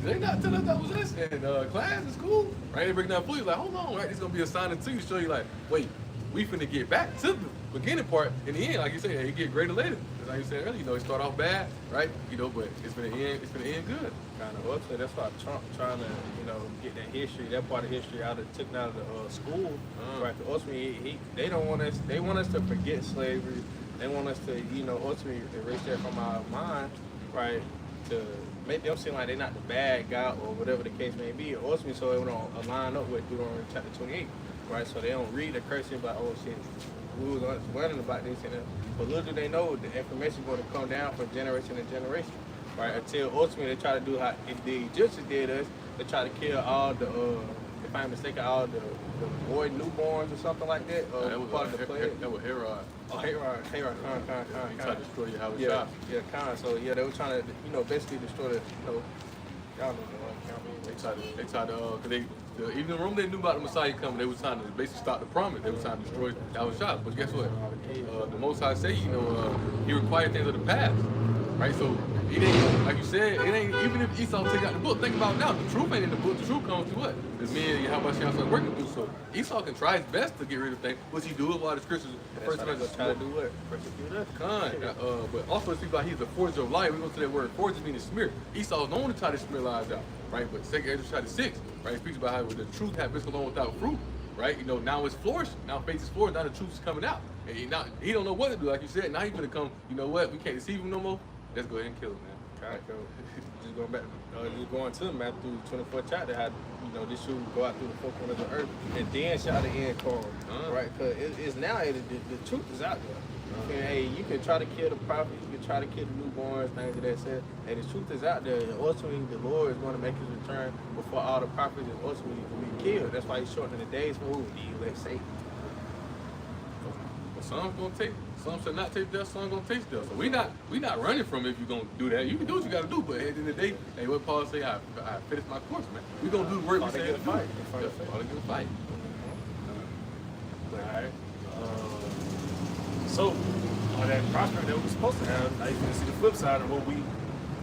They not telling us that was us. And class is cool, right? They break down fully, like, hold on, right? This is gonna be a sign to you to show you, like, wait, we finna get back to the beginning part. In the end, like you said, it get greater later. Like you said earlier, it start off bad, right? But it's gonna end good. Kind of ultimately, that's why Trump trying to, get that history, that part of history taken out of the school. Right? Ultimately, they don't want us. They want us to forget slavery. They want us to, ultimately erase that from our mind, right? To make them seem like they're not the bad guy or whatever the case may be. Ultimately, so they don't align up with Deuteronomy chapter 28, right? So they don't read the curse and be like, oh shit, we was learning about this and that. But little do they know, the information is going to come down from generation to generation. Right, until ultimately they try to do how the Egyptians did us. They try to kill all the, if I'm mistaken, all the boy newborns or something like that. That was part of the plague. That was Herod. Oh, Herod, He tried to destroy Yahweh. Yeah, Khan. So yeah, they were trying to, basically destroy the, Y'all know the count. They tried to, cause even the Rome they knew about the Messiah coming, they was trying to basically stop the promise. They was trying to destroy Yahushua. But guess what? The Most High say, he required things of the past, right? So it ain't, like you said, it ain't, even if Esau take out the book, think about it now, the truth ain't in the book, the truth comes to what? The men how much y'all start working through. So Esau can try his best to get rid of things. What's he do? While the scriptures, the first one try to do what? Persecute us. but also speak about he's a forger of light. We go to that word forger meaning smear. Esau is known to try to smear lies out, right? But 2 Ezra chapter 6, right, speaks about how the truth had been along without fruit, right? Now it's flourishing. Now faith is flourishing. Now the truth is coming out. And he don't know what to do, like you said. Now he's gonna come. You know what? We can't deceive him no more. Let's go ahead and kill him, man. All right, just going back, just going to Matthew 24 chapter, how this should go out through the four corners of the earth, and then shall the end come, right? Because it's now the truth is out there. And, hey, you can try to kill the prophet, you can try to kill the newborns, things of that sort. And the truth is out there. And ultimately, the Lord is going to make His return before all the prophets and ultimately be killed. That's why He's shortening the days for who? The elect Satan. But some gonna take. Some shall not taste death, some gonna taste death. So we not running from it if you're gonna do that. You can do what you gotta do, but at the end of the day, hey, what Paul say, I finished my course, man. We gonna do the work we say to do. Fight to fight. Alright. So, all that prospering that we were supposed to have, now you can see the flip side of what we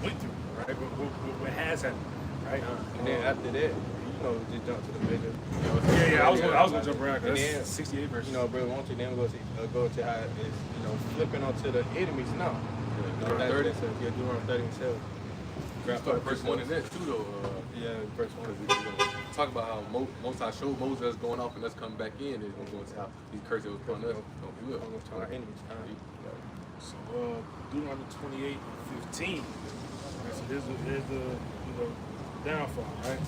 went through, right? What has happened, right? And then after that, just jump to the major. Yeah, I was gonna jump around because then, that's 68 verses. Brother, won't you then go to how it's, flipping onto the enemies now. Deuteronomy 30. Yeah, Deuteronomy 30 and 7. Start verse 1 in that too, though. Yeah, verse 1. Because we're gonna talk about how Most High showed Moses going off and us coming back in. It's gonna go into how these curses was put on us. Don't do it. I'm going to our enemies. So Deuteronomy 28 and 15. Right, so there's the downfall, right?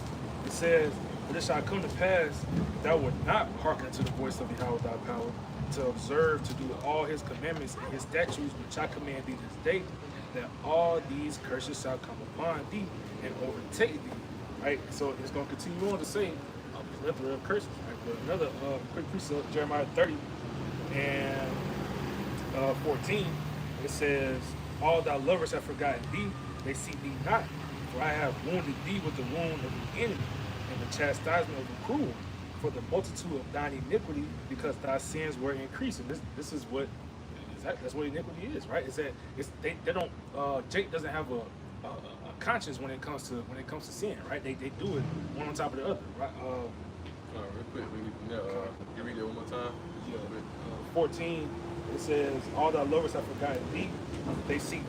It says, "But it shall come to pass if thou wilt not hearken to the voice of Yahweh thy power, to observe to do all his commandments and his statutes which I command thee this day, that all these curses shall come upon thee and overtake thee." Right? So it's going to continue on to say a plethora of curses. Right? But another quick precept, Jeremiah 30 and 14, it says, "All thy lovers have forgotten thee, they seek thee not, for I have wounded thee with the wound of the enemy, and the chastisement of the cruel, for the multitude of thine iniquity, because thy sins were increasing." This is what that's what iniquity is, right? It's that they don't Jake doesn't have a conscience when it comes to sin, right? They do it one on top of the other, right? Real quick, you read it one more time. 14, it says, "All thy lovers have forgotten thee, they seek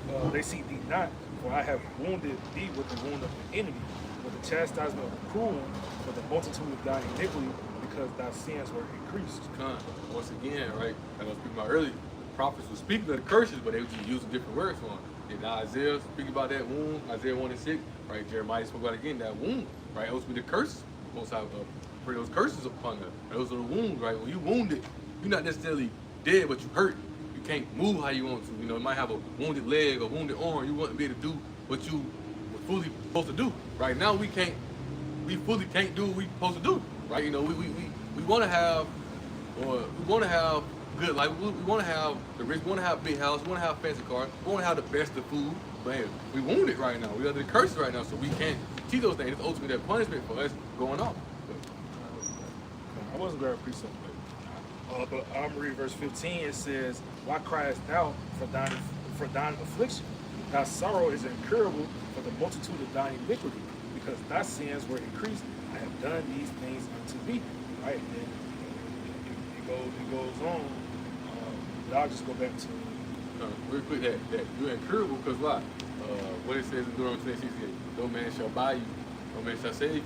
thee not, for I have wounded thee with the wound of the enemy, with the chastisement of the cruel, for the multitude of thy iniquity, because thy sins were increased." Once again, right, like I was speaking about earlier, the prophets were speaking of the curses, but they were just using different words for them. And Isaiah speaking about that wound, Isaiah 1 and 6, right? Jeremiah spoke about again that wound, right? Those were the curses. Most High put those curses upon them. Those are the wounds, right? When you wounded, you're not necessarily dead, but you hurt. You can't move how you want to. You might have a wounded leg or wounded arm. You want to be able to do what you were fully supposed to do. Right now, we fully can't do what we supposed to do. Right? We want to have, or we want to have good life. We want to have the rich. We want to have a big house. We want to have fancy cars. We want to have the best of food. But hey, we wounded right now. We under the curses right now, so we can't see those things. It's ultimately that punishment for us going off. I wasn't grabbing precept, but I'm gonna read verse 15. It says, "Why criest thou for thine affliction? Thy sorrow is incurable for the multitude of thine iniquity, because thy sins were increased. I have done these things unto thee." Right? And it goes on. But I'll just go back to real quick that you're incurable because why? What it says in Deuteronomy 26:8, "No man shall buy you, no man shall save you."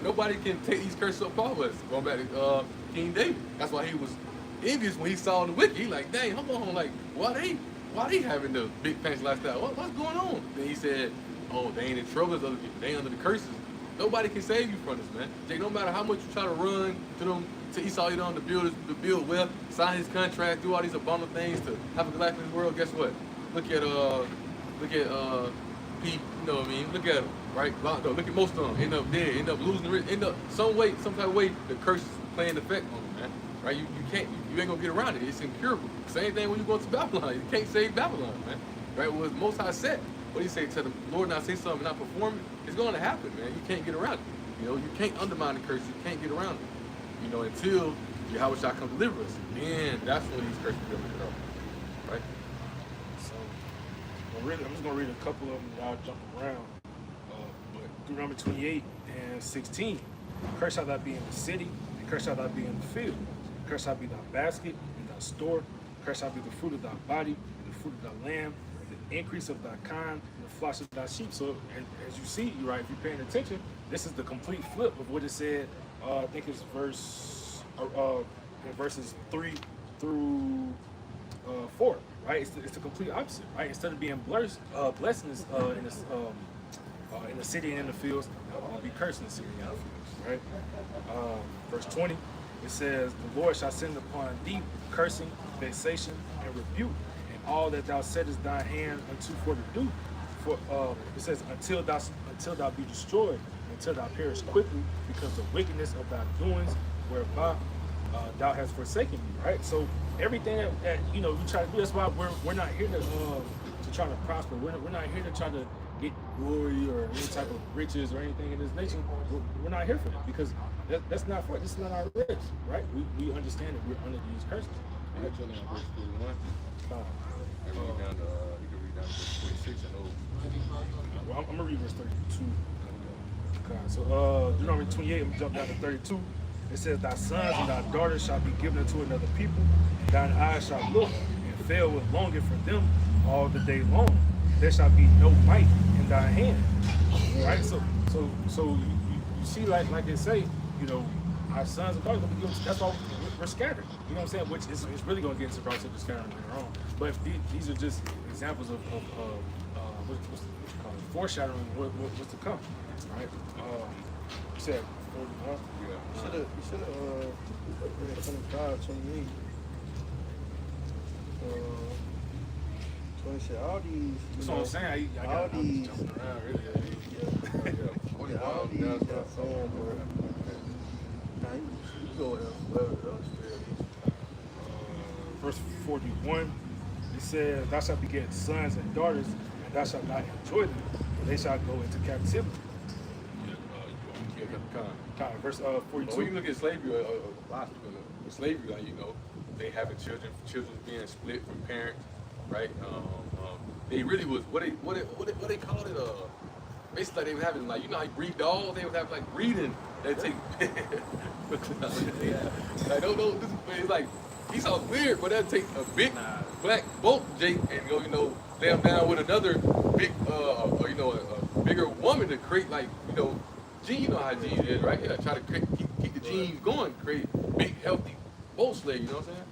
Nobody can take these curses up off us. Going back to King David, that's why he was envious when he saw the wicked. He like, dang, hold on, like why they having the big fancy lifestyle? What's going on? Then he said, oh, they ain't in trouble as other people. They ain't under the curses. Nobody can save you from this, man. Jay, no matter how much you try to run to them, to Esau, to build wealth, sign his contract, do all these abundant things to have a good life in this world. Guess what? Look at Pete. You know what I mean? Look at him, right? Locked up. Look at most of them. End up dead. End up losing the rich. End up some type of way. The curse is playing effect on them, man. Right? You ain't gonna get around it. It's incurable. Same thing when you go to Babylon. You can't save Babylon, man. Right? What Most High said. what do you say to the Lord not say something, not perform it, it's going to happen, man. You can't get around it. You know, you can't undermine the curse. You can't get around it. You know, until Yahweh shall come deliver us. Then that's when these curses are going to get off. Right? So, I'm just going to read a couple of them. Y'all jump around. But Deuteronomy 28 and 16. Cursed shall thou be in the city, and cursed shall thou be in the field. Cursed shall be thy basket and thy store. Cursed shall be the fruit of thy body, and the fruit of thy land, and the increase of thy kind, and the flocks of thy sheep. So, and as you see, right, if you're paying attention, this is the complete flip of what it said. I think it's in verses 3 through 4, right? It's the complete opposite, right? Instead of being blessings in the city and in the fields, will be cursed in the city and in the fields, right? Verse 20, it says, the Lord shall send upon thee cursing, vexation, and rebuke, and all that thou settest thy hand unto for to do. For it says, until thou be destroyed, until thou perish quickly, because the wickedness of thy doings, whereby thou hast forsaken me. Right. So everything that we try to do. That's why we're not here to try to prosper. We're not here to try to get glory or any type of riches or anything in this nation. We're not here for that, because that's not for it. This is not our race, right? We understand that we're under these curses. You can read down to, you can read down to verse 46 and over. Well, I'm gonna read verse 32. Okay, so Deuteronomy 28, I'm gonna jump down to 32. It says, thy sons and thy daughters shall be given unto another people, and thine eyes shall look and fail with longing for them all the day long. There shall be no might in thy hand. Right? So you see, like they say, our sons and daughters will be given. That's why we're scattered. You know what I'm saying? Which is really going to get into the process of scattering later on. But these are just examples of what you call it, foreshadowing what's to come. Right? You said 40, huh? You should have 25, 28. 26. All these. That's what I'm saying. All these. Jumping around, really. All these got saying, bro. Nah, you go Verse 41, it says, thou shalt beget sons and daughters, and thou shalt not enjoy them, for they shall go into captivity. Verse 42. When you look at slavery, a lot of people with slavery, like, they having children being split from parents, right? They really was what they called it. Basically, they were having, like, how you breed dogs. They would have, like, breeding. They take like, no, it's like Esau's weird, but they'll take a big black bolt Jake and go, lay him down with another big a bigger woman to create, like, gene. You know how genes is, right? Yeah, try to keep the genes going, create big healthy bow slave. You know what I'm saying?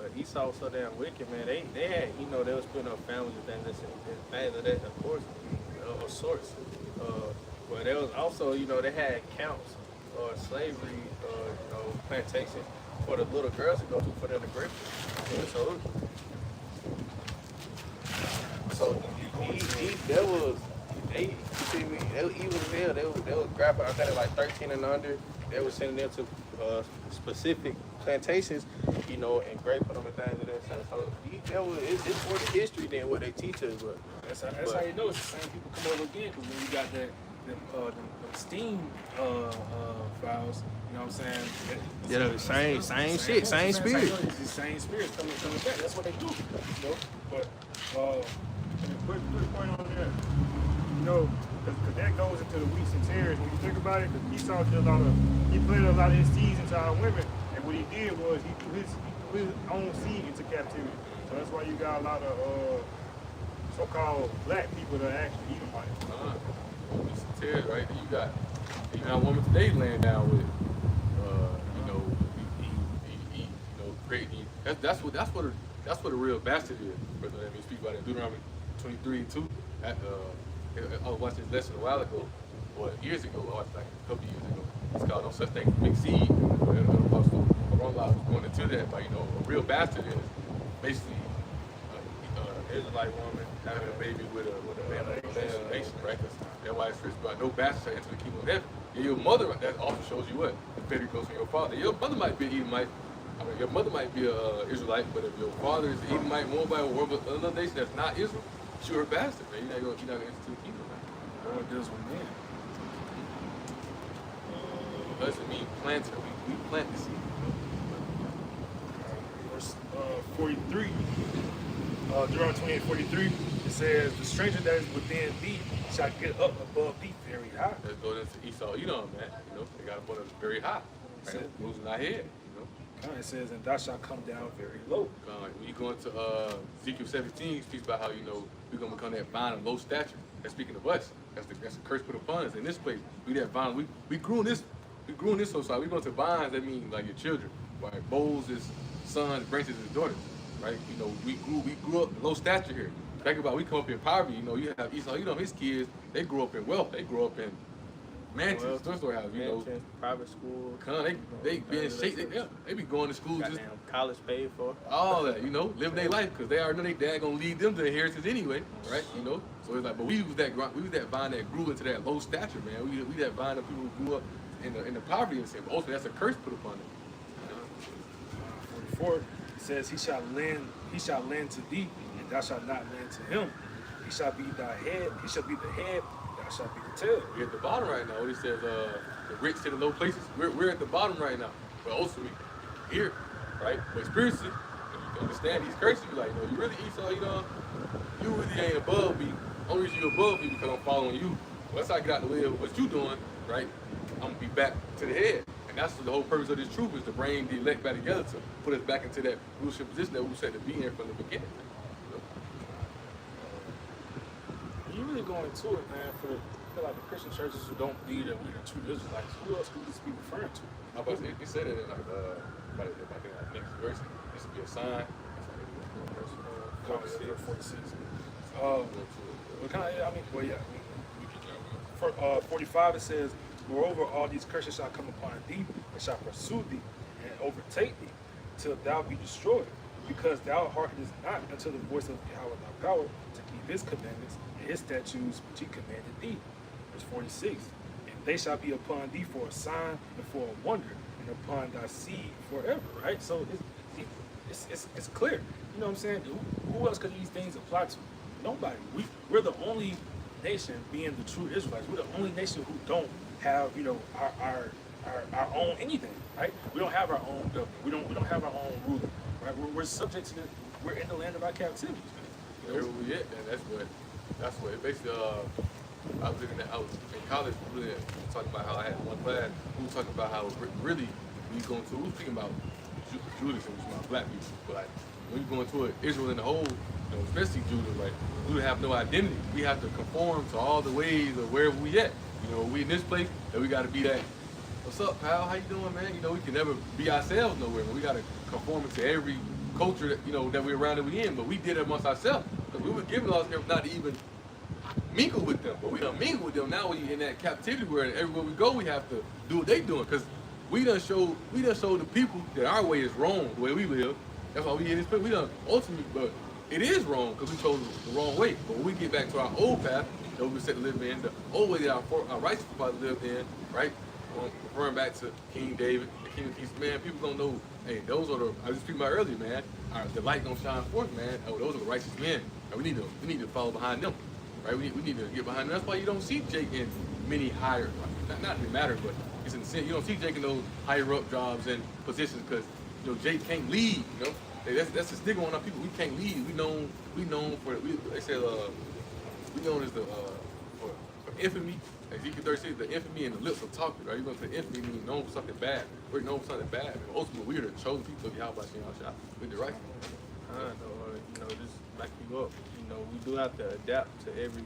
but Esau was so damn wicked, man. They had, they was putting up families and things of that, of course, of sorts. But there was also, they had camps or slavery, plantation for the little girls to go to for them to grip. So there was, you see me, they were evil as hell. They was grabbing, I think like 13 and under. They were sending them to specific plantations, and graping them and things of that sort. So it's more the history than what they teach us. But That's how you know it's the same people come over again, because when you got them steam files, you know what I'm saying? yeah, the same shit, same spirit. It's the same spirit coming back. That's what they do. But put a point on there. Because that goes into the wheats and tares when you think about it. Because Esau he played a lot of his seeds into our women, and what he did was he threw his own seed into captivity. So that's why you got a lot of so-called black people that are actually Edomites. It's a tear, right? You got a woman today laying down with, creating. That's what a real bastard is. Brother, let me speak about it. Deuteronomy 23:2. I was watching this lesson a while ago, or years ago. I watched like a couple years ago. It's called "No Such Thing as Big Seed." Apostle Ron was going into that, but a real bastard is basically Israelite woman having a baby with a man of the nation, right? Because that's why it's written about no bastard shall enter the kingdom of heaven. And your mother, that also shows you what the pedigree goes from your father. Your mother might be an Edomite. Your mother might be an Israelite, but if your father is an Edomite, Moabite, or another nation that's not Israel, Sure, bastard, man. You're not gonna enter the kingdom, man. The Lord deals with men. Doesn't mean planter. We plant the seed. Verse 43, Deuteronomy 28:43, it says, "The stranger that is within thee shall get up above thee very high." Let's go into Esau, Edom, man. You know, they got up on us very high. Right? Losing our head, you know. It says, "And thou shalt come down very low." When you go into Ezekiel 17, it speaks about how, you know, we're going to become that vine of low stature. That's speaking of us. That's the curse put upon us in this place. We that vine. We grew in this. We grew in this society. We go into vines. That means like your children, right? Bowls is sons, branches is daughters, right? You know, we grew up low stature here. Think about, we come up in poverty. You know, you have Esau. You know, his kids, they grew up in wealth. They grew up in mansions, store house. You know, private school. They be in shape. They be going to school just college paid for. all that. You know, living their life because they already know their dad gonna lead them to inheritance anyway, right? You know, so it's like, but we was that vine that grew into that low stature, man. We that vine of people who grew up in the poverty and sin. But also, that's a curse put upon them. 44, it says, "He shall lend to thee, and thou shalt not lend to him. He shall be thy head. He shall be the head. Thou shalt be the tail." We're at the bottom right now. What it says, the rich to the low places. We're at the bottom right now. But also we here, right? But spiritually, you can understand these curses. You're like, no, you really Esau, you know, you really ain't above me. Only reason you above me because I'm following you. Once I get out the way of what you doing, right, I'm gonna be back to the head. And that's the whole purpose of this truth, is to bring the elect back together to put us back into that rulership position that we were set to be in from the beginning. You really go into it, man, for like the Christian churches who don't believe that we're the true Israelites. Who else could this be referring to? How about it said it in like next verse. This would be a sign. Verse 46. But kind of, I mean, well, yeah. For 45, it says, "Moreover, all these curses shall come upon thee, and shall pursue thee, and overtake thee, till thou be destroyed, because thou hearkenest not unto the voice of Yahweh thy power, to keep his commandments and his statutes which he commanded thee." Verse 46, "And they shall be upon thee for a sign and for a wonder, and upon thy seed forever." Right? So it's clear. You know what I'm saying? Who else could these things apply to? Nobody. We're the only nation, being the true Israelites. We're the only nation who don't have, you know, our own anything, right? We don't have our own government. We don't have our own ruler, right? We're subject to we're in the land of our captivity. You know? Where we at, man? That's what it basically. I was in college, really talking about how I had one class. We were talking about how really we going to. We were thinking about Judaism, which is my black people, but like when you go into it, Israel in the whole, you know, especially Judah, like we have no identity. We have to conform to all the ways of wherever we at. You know, we in this place, that we got to be that. What's up, pal? How you doing, man? You know, we can never be ourselves nowhere. We got to conform to every culture that, you know, that we're around that we in. But we did it amongst ourselves because we were given ourselves not to even mingle with them. But we done mingle with them. Now we in that captivity where everywhere we go, we have to do what they doing because we done showed the people that our way is wrong, the way we live. That's why we in this place. We done ultimately, but it is wrong because we chose the wrong way. But when we get back to our old path that we were set to live in, the old way that our righteous fathers lived in, right? Referring back to King David, the King of Kings, man, people gonna know, hey, those are I was speaking about earlier, man. The light gonna shine forth, man. Oh, those are the righteous men. And we need to follow behind them, right? We need to get behind them. That's why you don't see Jake in many higher, not that it matter, but it's in the sense you don't see Jake in those higher up jobs and positions because you know Jake can't lead, you know. That's the stigma on our people. We can't lead. We known for they said we known as the for infamy. Ezekiel 36, the infamy and the lips of talking, right? You're going to say infamy means known for something bad. We're known for something bad. And ultimately, we're the chosen people of Yahweh Shah. We're the right. You know, just back you up. You know, we do have to adapt to every,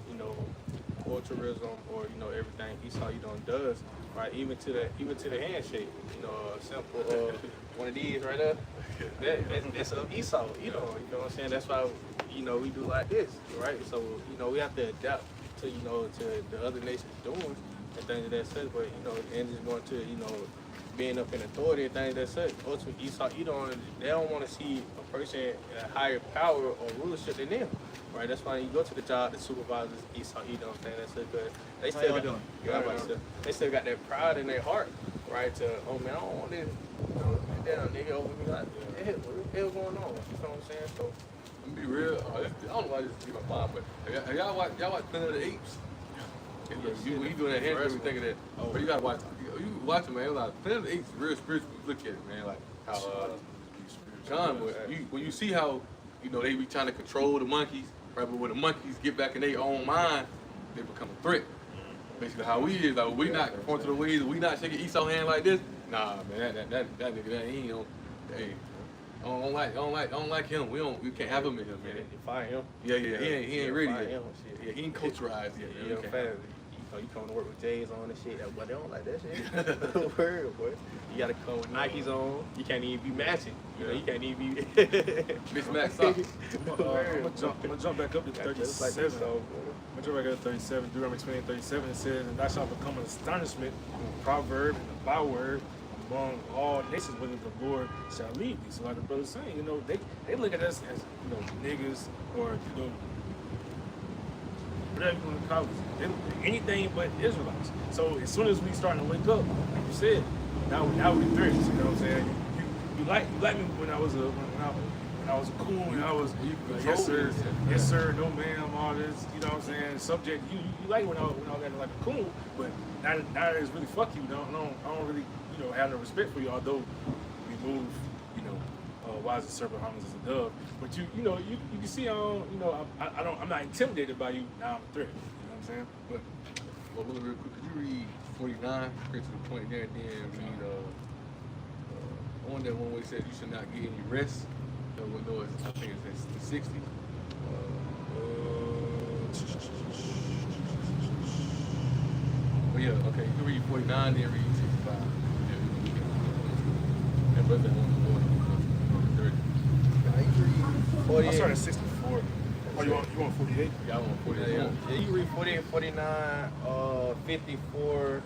you know, culturalism or you know everything Esau does, right? Even to the handshake. You know, a simple one of these right there. That's of Esau. You know what I'm saying? That's why you know we do like this, right? So you know we have to adapt to to the other nations doing and things of that such. But you know, and just going to being up in authority and things of that such. Ultimately, Esau, they don't want to see a person in a higher power or rulership than them, right? That's why you go to the job, the supervisors, Esau, things that's such. But they still they still got that pride in their heart, right? To oh man, I don't want this. Damn nigga over me like, what the hell going on? You know what I'm saying? So I'm be real. I don't know why this is my mind, but have y'all watch Planet of the Apes? When you doing that hand, you think of that. But you gotta watch. You watch it, man. Like Planet of the Apes is real spiritual. Look at it, man. Like how John, when you see how they be trying to control the monkeys, right? But when the monkeys get back in their own mind, they become a threat. Basically, how we is like we not conform to the ways, we not shaking Esau hand like this. Nah, man, that nigga, that he ain't. Hey, I don't like him. We can't have him in here, man. Fire him. Yeah, he ain't ready Fire yet. him, Yeah, he ain't culturized yet. Yeah, fast. You come to work with J's on and shit, but they don't like that shit. Word, boy. You gotta come with Nikes on. You can't even be matching. You can't even be mismatched socks. I'm gonna jump back up to 37. I'm gonna jump back up to 37. Deuteronomy 28:37. It says, "And thou shalt become an astonishment, a proverb, and a byword among all nations, whether the Lord shall lead thee." So like the brother's saying, they look at us as niggas or whatever you want to call it, anything but Israelites. So as soon as we starting to wake up, like you said, now we threats. You know what I'm saying? You like me when I was a cool, when I was yes sir, no ma'am, all this. You know what I'm saying? Subject. You like when I was acting like a cool, but now that it's really fuck you. I don't really have no respect for you. Although we move, wise as a serpent, harmless as a dove. But you can see I'm not intimidated by you. Now I'm a threat. You know what I'm saying? But Well, real quick, could you read 49, straight to the point there, and then read on that one where it says you should not get any rest? I think it's the 60. But yeah, okay, you can read 49, then read 65. And brother, I started at 64. Oh, you want 48? Yeah, I want 48. Yeah, you read 48, 49, 54,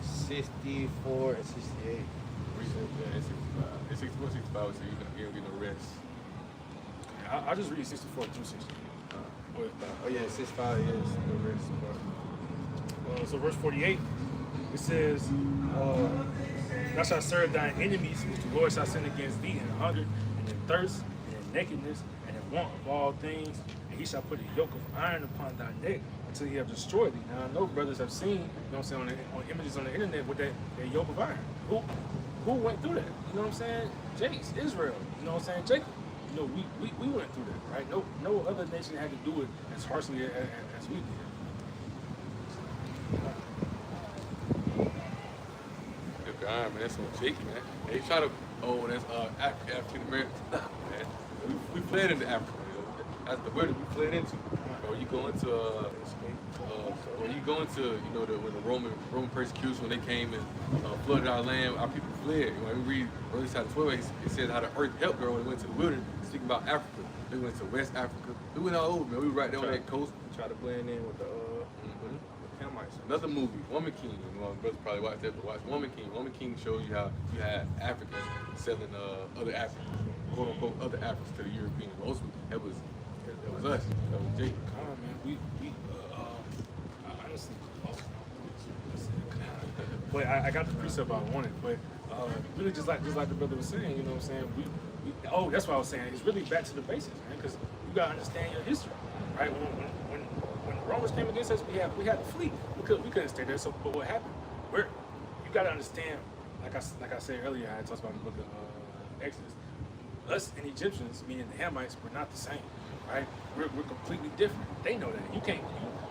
64, and 68. Yeah, it's 65. It's 64, 65, so you don't get no rest. I'll just read 64 through 60. Oh yeah, 65 is the rest part. So verse 48, it says, "Thou shalt serve thine enemies, which the Lord shall send against thee, in hunger, and in thirst, and in nakedness, and in want of all things, and he shall put a yoke of iron upon thy neck until he have destroyed thee." Now I know brothers have seen, on images on the internet with that yoke of iron. Who went through that? You know what I'm saying? Jace, Israel. You know what I'm saying? Jacob. We went through that, right? No other nation had to do it as harshly as we did. God, man, that's some Jake, man. They try to, that's African American. Man, we fled into Africa. That's the word that we fled into. Or you go into, when the Roman persecution, when they came and flooded our land, our people fled. When we read Romans chapter 12, it says how the earth helped them when they went to the wilderness. Speaking about Africa, they went to West Africa. We went all over, man. We were right there on that coast. Try to blend in with the Hamites. Another movie, Woman King. My brother probably watched that, but watch Woman King. Woman King shows you how you had Africans selling other Africans, quote unquote, other Africans to the Europeans. Mostly, that was us. That was Jake. Come on, man. We honestly, but I got the precept I wanted. But really, just like the brother was saying, you know what I'm saying? That's what I was saying. It's really back to the basics, man, because you gotta understand your history, right? When the Romans came against us, we had to flee. We couldn't stay there. So, but what happened? You gotta understand. Like I said earlier, I talked about in the book of Exodus. Us and Egyptians, meaning the Hamites, were not the same, right? We're completely different. They know that.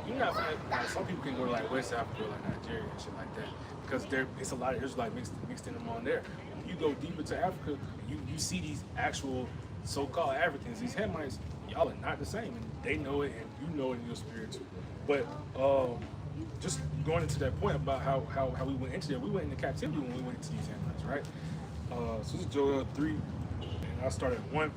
You're not like some people can go to like West Africa or like Nigeria and shit like that because it's a lot of Israelites mixed in them on there. When you go deeper to Africa, you see these actual so-called Africans, these Hamites, y'all are not the same, and they know it, and you know it in your spirit too. But just going into that point about how we went into there, we went into captivity when we went into these Hamites, right? So this is Joel 3, and I'll start at 1.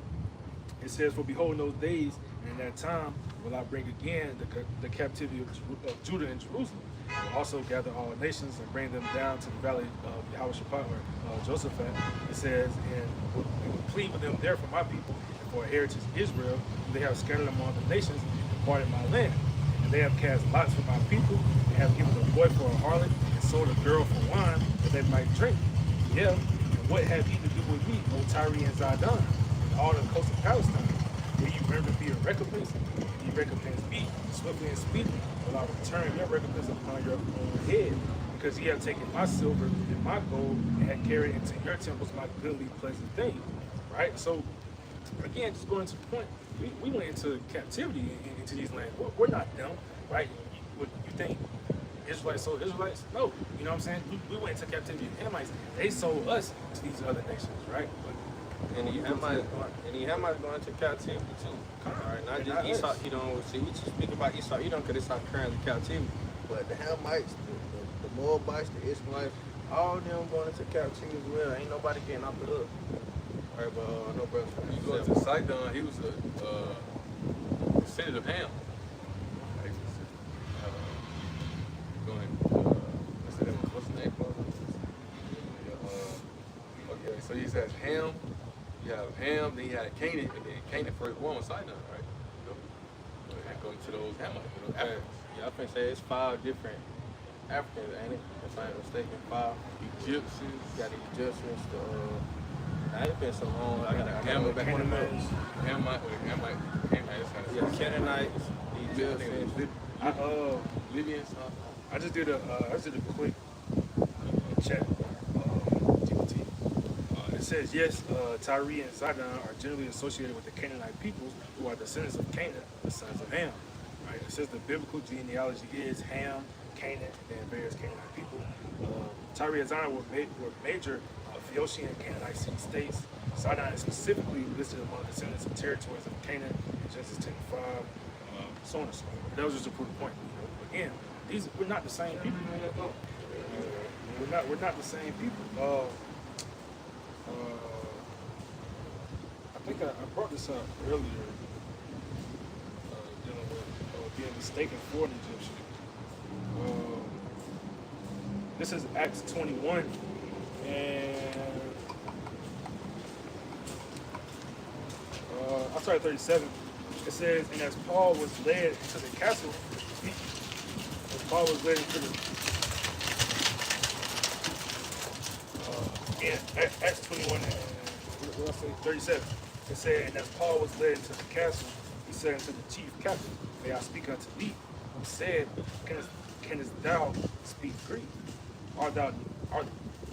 It says, "For behold, in those days and in that time will I bring again the captivity of Judah and Jerusalem. I will also gather all nations and bring them down to the valley of Yehoshaphat, or Josaphat." It says, "And we will plead with them there for my people, and for a heritage Israel, whom they have scattered among the nations and parted my land. And they have cast lots for my people, and have given a boy for a harlot, and sold a girl for wine, that they might drink. Yeah, and what have ye to do with me, O Tyre and Zidon, and all the coast of Palestine? Will you earn to be a recompense? If you recompense me swiftly and speedily, will I return your recompense upon your own head? Because ye have taken my silver and my gold and have carried into your temples my goodly pleasant things. Right? So again, just going to the point, we went into captivity into these lands. We're not them, right? You think Israelites sold Israelites? No. You know what I'm saying? We went into captivity with Hamites. They sold us to these other nations, right? And the Hamites going into captivity too. All right, not just Esau, Edom. See, we just speak about Esau, Edom, because it's our current captivity. But the Hamites, the Moabites, the Ishmaelites, all of them going into captivity as well. Ain't nobody getting off the hook. All right, but no brother. You go to Sidon, he was a descendant of Ham. What's the name? Okay, so he says Ham. You have Ham, then you had Canaan, and then Canaan first born was Sidon, right? Going to those Hamites, Africans. Yeah, I think say it's 5 different Africans, ain't it? If I'm not mistaken, 5. Egyptians. You got the Egyptians, I ain't been so long. I gotta go back on the notes. Yeah, Canaanites, Egyptians. Libyans. I just did a quick check. GPT. It says yes, Tyre and Sidon are generally associated with the Canaanite peoples who are descendants of Canaan, the sons of Ham. Right? It says the biblical genealogy is Ham, Canaan, and then various Canaanite people. Tyre and Sidon were major Phaeacian and Canaanite states. Sidon is specifically listed among descendants of territories of Canaan in Genesis 10:5, so on and so forth. That was just to prove the point. Again, we're not the same people. We're not the same people. I think I brought this up earlier, dealing with being mistaken for an Egyptian. This is Acts 21, and I'll start at 37. It says, and as Paul was led to the castle, in Acts 21, what did I say? 37. It said, and as Paul was led into the castle, he said unto the chief captain, may I speak unto thee? He said, canst thou speak Greek? Art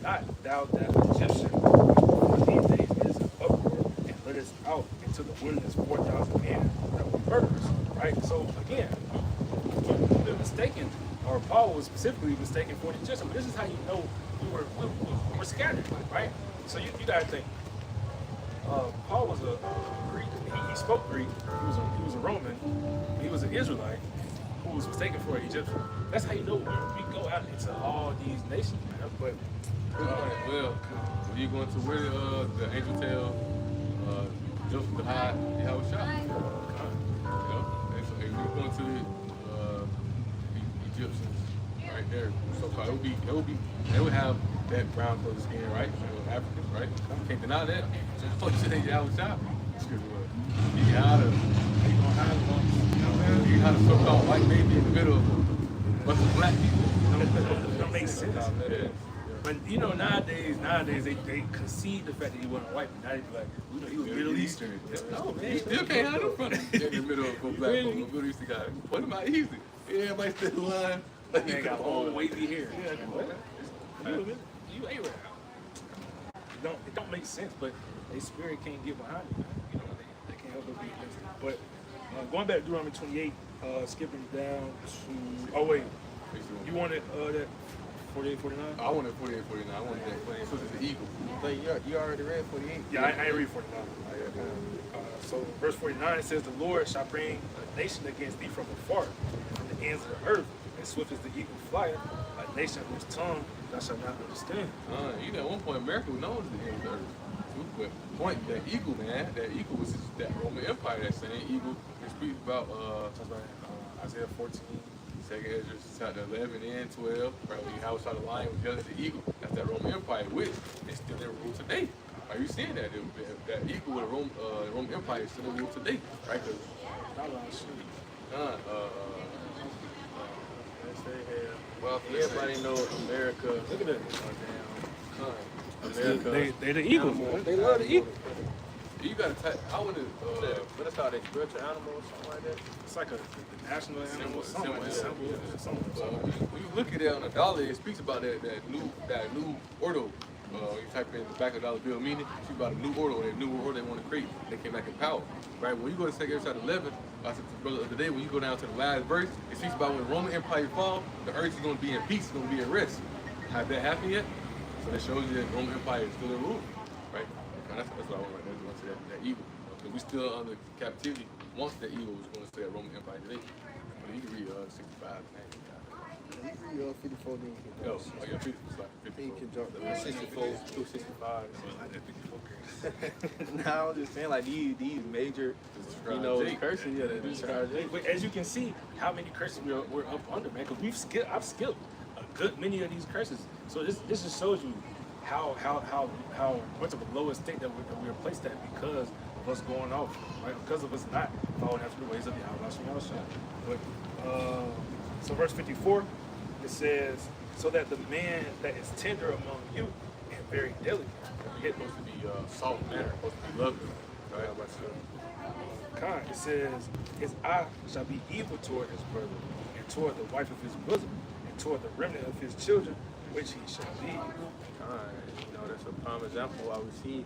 not thou that Egyptian? For these days it is an uproar, and let us out into the wilderness 4,000 men that were murderers. Right? So again, we've been mistaken, or Paul was specifically mistaken for the Egyptian. But this is how you know we were scattered, right? So you gotta think. Paul was a Greek. He spoke Greek. He was a Roman. He was an Israelite who was mistaken for an Egyptian. That's how you know we go out into all these nations, man. But well, when you going to where the angel tell Joseph to hide Yahweh Shah, and you're going to the Egyptians right there. So far, they would have that brown color skin, right? Africans, right? Can't deny that. Just say Yahweh Shah. You had a so-called white baby in the middle of a bunch of black people. Don't make sense. But nowadays they concede the fact that he wasn't white. But now they be like, he was Middle Eastern. No, man. You still can't have no front in the middle of a black people. Middle Eastern guy. Put him out easy. Everybody still in line. Like he got long wavy hair. You Arab. It don't make sense, but their spirit can't get behind it. They can't help but be against it. But going back to Deuteronomy 28, skipping down to you wanted that 48, 49? I wanted 48, 49. I wanted that 48. So it's the eagle. But you already read 48. Yeah, I ain't read 49. So verse 49 says, the Lord shall bring a nation against thee from afar, from the ends of the earth, as swift as the eagle flieth, a nation whose tongue thou shalt not understand. At one point, America was known as the ends of the earth. But point, that eagle, man, that eagle was that Roman Empire, that same eagle. It speaks about Isaiah 14. Second Ezra chapter 11 and 12, right? When Yahweh saw the lion was jealous of the eagle. That's that Roman Empire, which is still in rule today. Are you seeing that? That eagle with the Roman Empire is still in rule today, right? Well, everybody knows America. Look at that. America. They the Eagles, man. They love the Eagles. You gotta type. I would have. What is called a spiritual animal or something like that? It's like a national animal, something like that. When you look at it on a dollar, it speaks about that new ordo. You type in the back of the dollar bill meaning, it speaks about a new order, that new order they want to create. They came back in power, right? When you go to 2nd Ezra chapter 11, I said to the brother the other day, when you go down to the last verse, it speaks about when the Roman Empire fall, the earth is going to be in peace, it's going to be at rest. Has that happened yet? So that shows you that the Roman Empire is still in rule, right? And that's what I want right there. Want to say that evil. Because we still under captivity. Once that evil was going to say that Roman Empire today. But you can read 65. You 54 then. Yo, oh yeah, 50. It's like 50. You can jump to 64, 265. Yeah. Now I'm just saying like these major, you know, curses. Yeah, that describe Jake. But as you can see, how many curses we're up under, man. Because I've skipped a good many of these curses. So this just shows you how much of a lower state that we're placed at because of us going off, right? Because of us not following after the ways of Yahweh. But so verse 54, it says, so that the man that is tender among you and very delicate. It's supposed to be salt and manner, supposed to be lovely. Right? Kind. It says, his eye shall be evil toward his brother, and toward the wife of his bosom, and toward the remnant of his children, which he shall lead. You know, that's a prime example why we see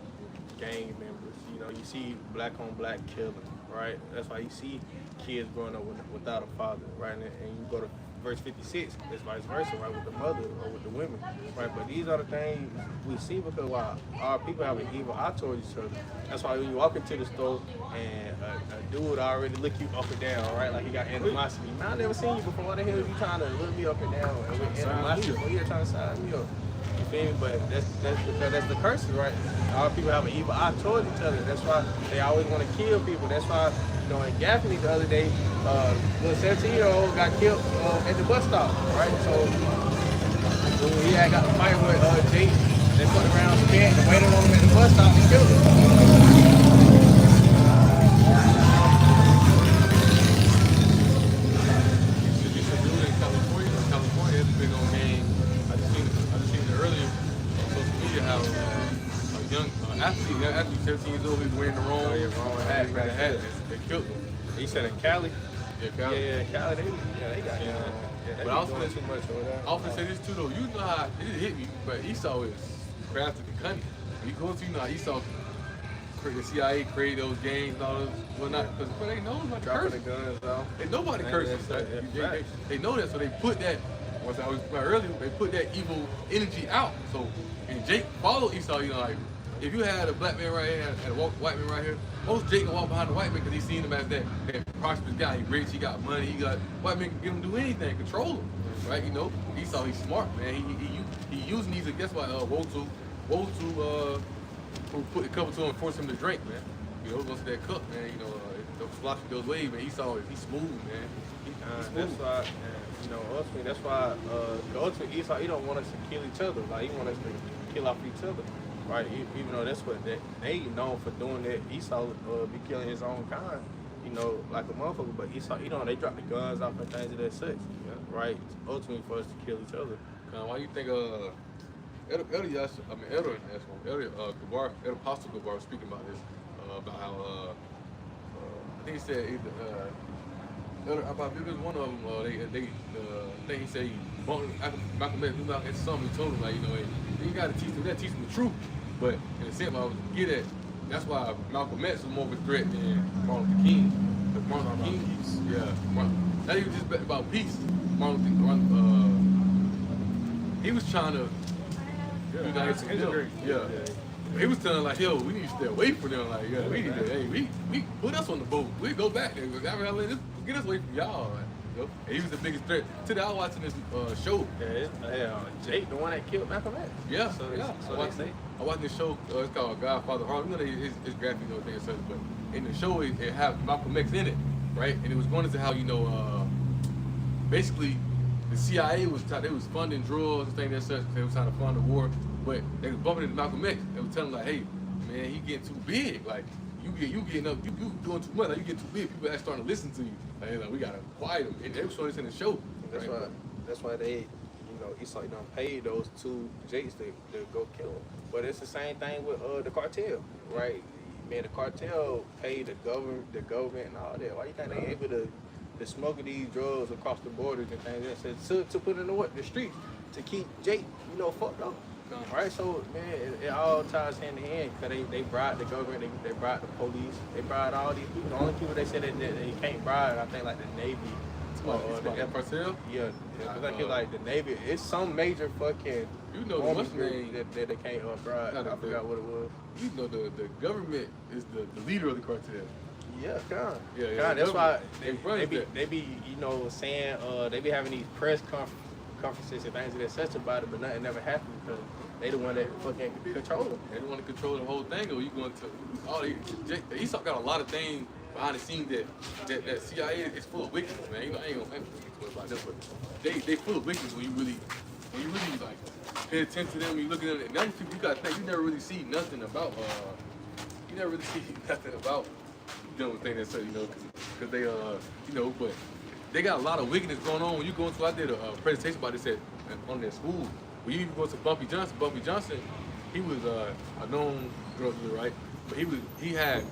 gang members. You know, you see black on black killing, right? That's why you see kids growing up without a father, right? And you go to verse 56, it's vice versa, right? With the mother or with the women, right? But these are the things we see because while our people have an evil eye towards each other, that's why when you walk into the store and a dude already look you up and down, right? Like he got animosity. Man, I never seen you before. Why the hell you trying to look me up and down and with animosity? Oh, you're trying to size me up. You feel me? But that's because that's the curses, right? Our people have an evil eye towards each other. That's why they always want to kill people. That's why, you know, in Gaffney the other day, little 17-year-old got killed at the bus stop, right? So when he had got a fight with Jake, they put around the bed and waited on him at the bus stop and killed him. Athlete, 17 years old, he was wearing the wrong hat. They killed him. He said in Cali. Yeah, Cali. Yeah, Cali. They got but I also too much over there. I often say this too though. You know how it hit me, but Esau is crafty and cunning. You go to how Esau, the CIA created those gangs and all those whatnot because they know about dropping the guns out. They know about the curses. They know that, so they put that. Once I was earlier, they put that evil energy out. So and Jake followed Esau. You know, like. If you had a black man right here and a white man right here, most Jake can walk behind the white man because he's seen him as that prosperous guy. He's rich, he got money, white man can get him to do anything, control him, right? You know, Esau, he's smart, man. He using these. Guess what? Wotu who put the cup to him and forced him to drink, man. You know, goes to that cup, man. You know, the philosophy goes way, man. Esau, he's smooth, man. He's smooth. That's why, you know, ultimately, that's why ultimately Esau, he don't want us to kill each other. Like he want us to kill off each other. Right, even though that's what they known for doing that, Esau be killing his own kind, you know, like a motherfucker. But Esau, you know, they drop the guns off and things of that such, right? Ultimately for us to kill each other. Why you think Apostle Gabar was speaking about this, about how I think he said either about it was one of them. I think he said he bumped Malcolm X. It's something he told him like, you know, you gotta teach them the truth. But in a sense, I was get at. That's why Malcolm X was more of a threat than Martin Luther King. Because Martin Luther King, not even just about peace. He was trying to unite some them. He was telling like, yo, we need to stay away from them. Like, yeah, we need to, hey, we put us on the boat. We go back there. Get us away from y'all. Like, you know? And he was the biggest threat. Today I was watching this show. Jake, the one that killed Malcolm X. Yeah. So I watched this show. It's called Godfather Harlem. You know, it's graphic, you know, things such. But in the show, it had Malcolm X in it, right? And it was going into how, you know, basically the CIA was funding drugs and things that such. They was trying to fund the war, but they was bumping into Malcolm X. They was telling him like, hey, man, he getting too big. Like you getting up, you doing too much. Like you get too big. People actually starting to listen to you. Like we gotta quiet him. And they was showing this in the show. That's why they, you know, Esau done paid those two Jakes to go kill him. But it's the same thing with the cartel, right? man, the cartel pay the government and all that. Why you think they able to smoke of these drugs across the borders and things to put in the streets to keep Jake, fucked up. Right, so man, it all ties hand in hand because they bribe the government, they bribe the police, they bribe all these people. The only people they say that they can't bribe, I think, like the Navy. The cartel? Yeah, I think like the Navy. It's some major fucking what's the name that they can't bribe. I forgot what it was. The government is the leader of the cartel. Yeah, kind. Yeah. That's why they be saying they be having these press conferences and things of that such about it, but nothing never happened because they the one that fucking control them. They want to control the whole thing, or you going to Esau got a lot of things behind the scenes that CIA is full of wickedness, man. I ain't gonna talk about this, but they full of wickedness when you really like pay attention to them. When you look at them, and other people you gotta think you never really see nothing about them things that say because they but they got a lot of wickedness going on when you go into. I did a presentation about this on their school. When you even go to Bumpy Johnson, he was a known drug dealer, right? But he had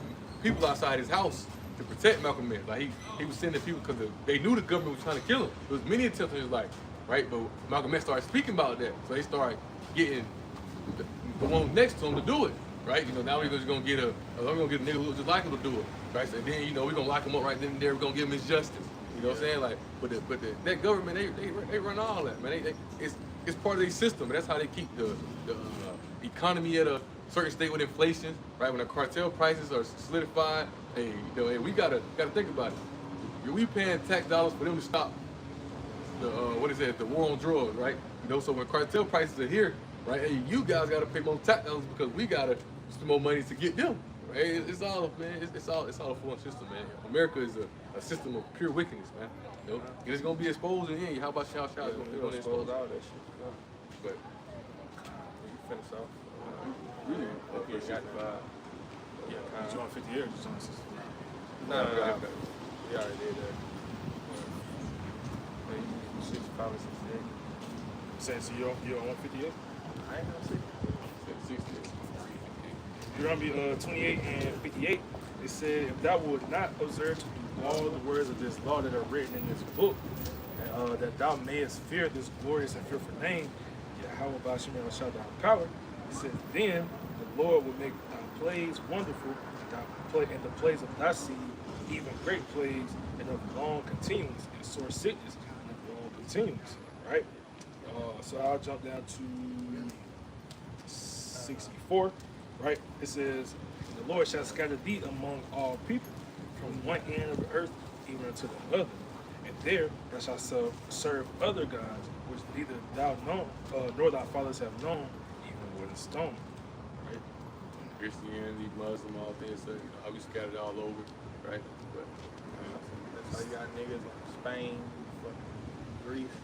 people outside his house to protect Malcolm X. Like he was sending people because they knew the government was trying to kill him. There was many attempts in his life, right? But Malcolm X started speaking about that, so they started getting the one next to him to do it, right? Now we're just gonna get we're gonna get a nigga who looks just like him to do it, right? So then we're gonna lock him up right then and there. We're gonna give him his justice. You know what I'm saying? Like, but that government they run all that, man. It's part of their system, and that's how they keep the economy at a certain state with inflation, right? When the cartel prices are solidified, hey, we gotta think about it. We paying tax dollars for them to stop the war on drugs, right? So when cartel prices are here, right? Hey, you guys gotta pay more tax dollars because we gotta spend more money to get them. Right? It's all, man. It's all a foreign system, man. America is a system of pure wickedness, man. And it's gonna be exposed in the end. How about y'all? They're gonna expose all that shit. But You finish off. really, Okay, got You on 58 or just on 60? No. We already did that. 65 and 68. Saying so you're on 158? I ain't gonna say. You're gonna be 28 and 58. It said, if thou would not observe to do all the words of this law that are written in this book, that thou mayest fear this glorious and fearful name, Yahweh Bashim Shah thy power. It says, then the Lord will make thy plagues wonderful, and the plagues of thy seed, even great plagues, and of long continuance, and sore sickness, and of long continuance. Right? So I'll jump down to 64. Right? It says, the Lord shall scatter thee among all people, from one end of the earth even unto the other. And there thou shalt serve other gods, which neither thou know, nor thy fathers have known, even with a stone. Right? Christianity, Muslim, all things, so how we scattered all over, right? But That's how you got niggas in Spain, fucking Greece,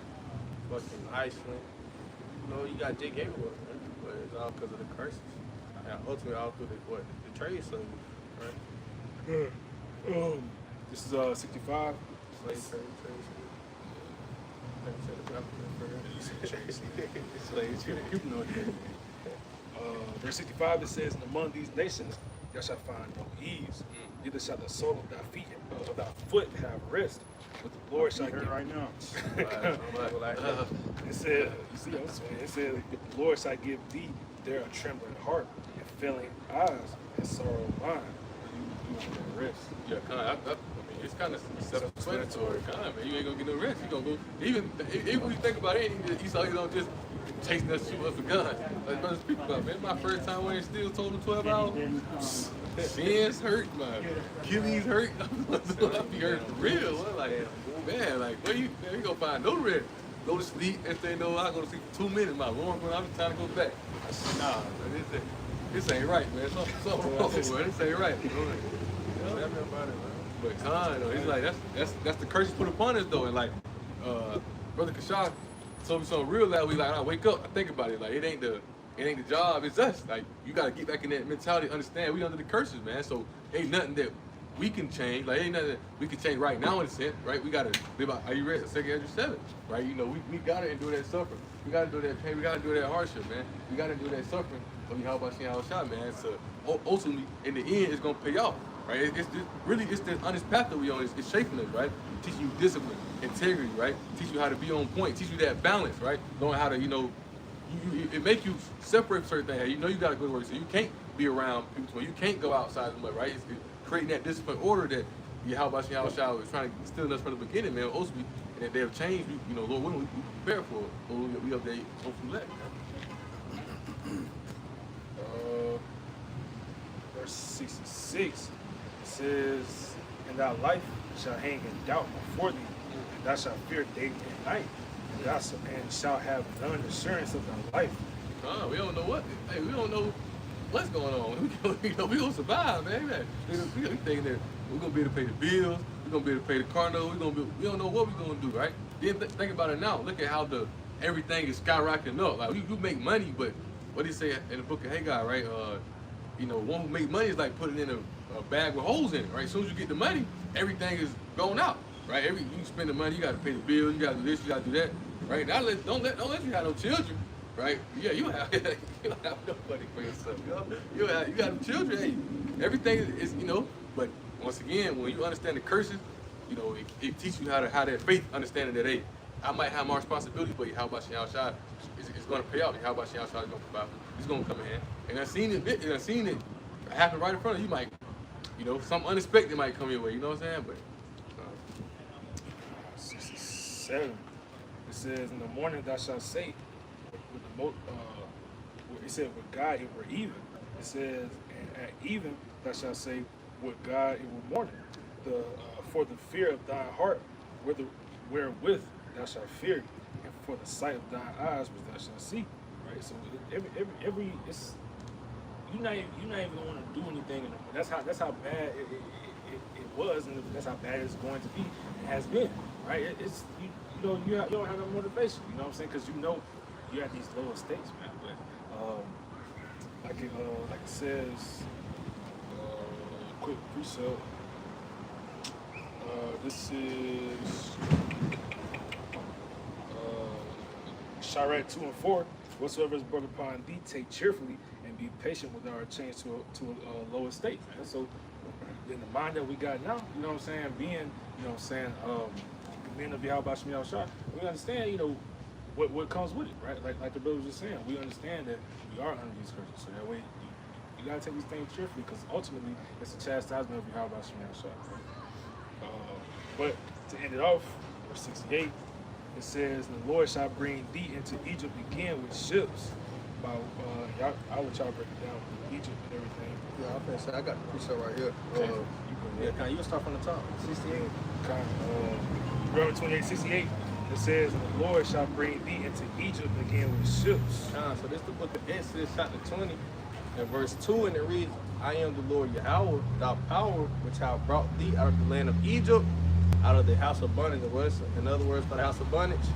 fucking Iceland. You got Jake everywhere, man. But it's all because of the curses. And ultimately all through the trade slavery, right? This is 65. Slave trade. Slave trade. People know it. Verse 65, it says, and among these nations thou shalt find no ease, neither shall the sole of thy feet of thy foot have rest. But the Lord shall give right now. It said, you see, I'm saying, it said, the Lord shall give thee there a trembling heart and failing eyes and sorrow of mind. You will rest. yeah, I mean, it's kind of self-explanatory, man. You ain't gonna get no rest. You gonna go even when you think about it, Esau, just chasing us, shoot us with guns. Like brothers speak about, man. My first time wearing steel told him 12 hours. Shins hurt, my Achilles hurt. I be hurt for real. I'm like, man, where you gonna find no rest? Go to sleep and say no. I go to sleep for 2 minutes. My alarm going. I'm just trying to go back. I said, nah, man, this ain't right, man. Something wrong, man. This ain't right. But Khan, he's like, that's the curse put upon us though. And like Brother Kashak told me something real loud. We like, I wake up, I think about it. Like it ain't the job, it's us. Like you gotta get back in that mentality, understand we under the curses, man. So ain't nothing that we can change. Like ain't nothing we can change right now in a sense, right? We gotta live out. Are you ready? 2 Ezra 7, right? You know, we gotta endure that suffering. We gotta do that pain. We gotta do that hardship, man. We gotta do that suffering. Of Yahweh Shah, man. So ultimately, in the end, it's gonna pay off, right? It's this honest path that we on. It's shaping us, right? Teaching you discipline, integrity, right? Teach you how to be on point. Teach you that balance, right? Knowing how to, you know, it make you separate certain things. You know you got to go to work, so you can't be around people. You can't go outside as much, right? It's creating that discipline order that Yahweh Shah was trying to instill in us from the beginning, man. Ultimately, and that they have changed. You know, Lord willing, we prepare for it. Lord, we update hopefully that. Verse 66 says, "And thy life shall hang in doubt before thee, and thou shalt fear day and night, and thou shalt have none assurance of thy life." We don't know what. Hey, we don't know what's going on. We gonna survive, man. We thinking that we're gonna be able to pay the bills. We're gonna be able to pay the car note. We don't know what we're gonna do, right? Then think about it now. Look at how everything is skyrocketing up. Like you make money, but what do you say in the book of Haggai, right? You know, one who make money is like putting in a bag with holes in it, right? As soon as you get the money, everything is going out, right? You spend the money, you got to pay the bills, you got to do this, you got to do that, right? Now don't let you have no children, right? Yeah, you don't have nobody for yourself. You got children. Hey, everything is, you know. But once again, when you understand the curses, you know, it teaches you how that faith understanding that hey, I might have my responsibility, but how about Shah is going to pay off. How about Shah is going to provide? It's going to come in hand. And I've seen it happen right in front of you. Might, you know, something unexpected might come your way. You know what I'm saying? But 67. It says, "In the morning thou shalt say, with the it said with God it were even." It says, "And at even thou shalt say, with God it were morning. For the fear of thy heart, wherewith thou shalt fear, and for the sight of thine eyes which thou shalt see." Right. So every it's you're not even gonna want to do anything anymore. That's how bad it was, and that's how bad it's going to be. It has been. Right. It's you know you don't have no motivation. You know what I'm saying? Because you know you're at these lower stakes, man. But like it says, quick precept. This is Sharet 2 and 4. "Whatsoever is brought upon thee, take cheerfully, and be patient with our change to a lower state." Man. So in the mind that we got now, you know what I'm saying, being, you know what I'm saying, being of Yahweh Shah, we understand, you know, what comes with it, right? Like the brother was just saying, we understand that we are under these curses. So that way, you gotta take these things cheerfully, because ultimately, it's a chastisement of Yahweh Shah. But to end it off, verse 68, it says, "The Lord shall bring thee into Egypt again with ships." I will try to break it down with Egypt and everything. Yeah, I'm finna say I got the precept right here. Okay. You start from the top. 68. Deuteronomy 28:68. It says, "And the Lord shall bring thee into Egypt again with ships." So this is the book of Exodus, chapter 20, and verse 2, and it reads, "I am the Lord Yahweh, thy power, which I brought thee out of the land of Egypt, out of the house of bondage." In other words, by the house of bondage,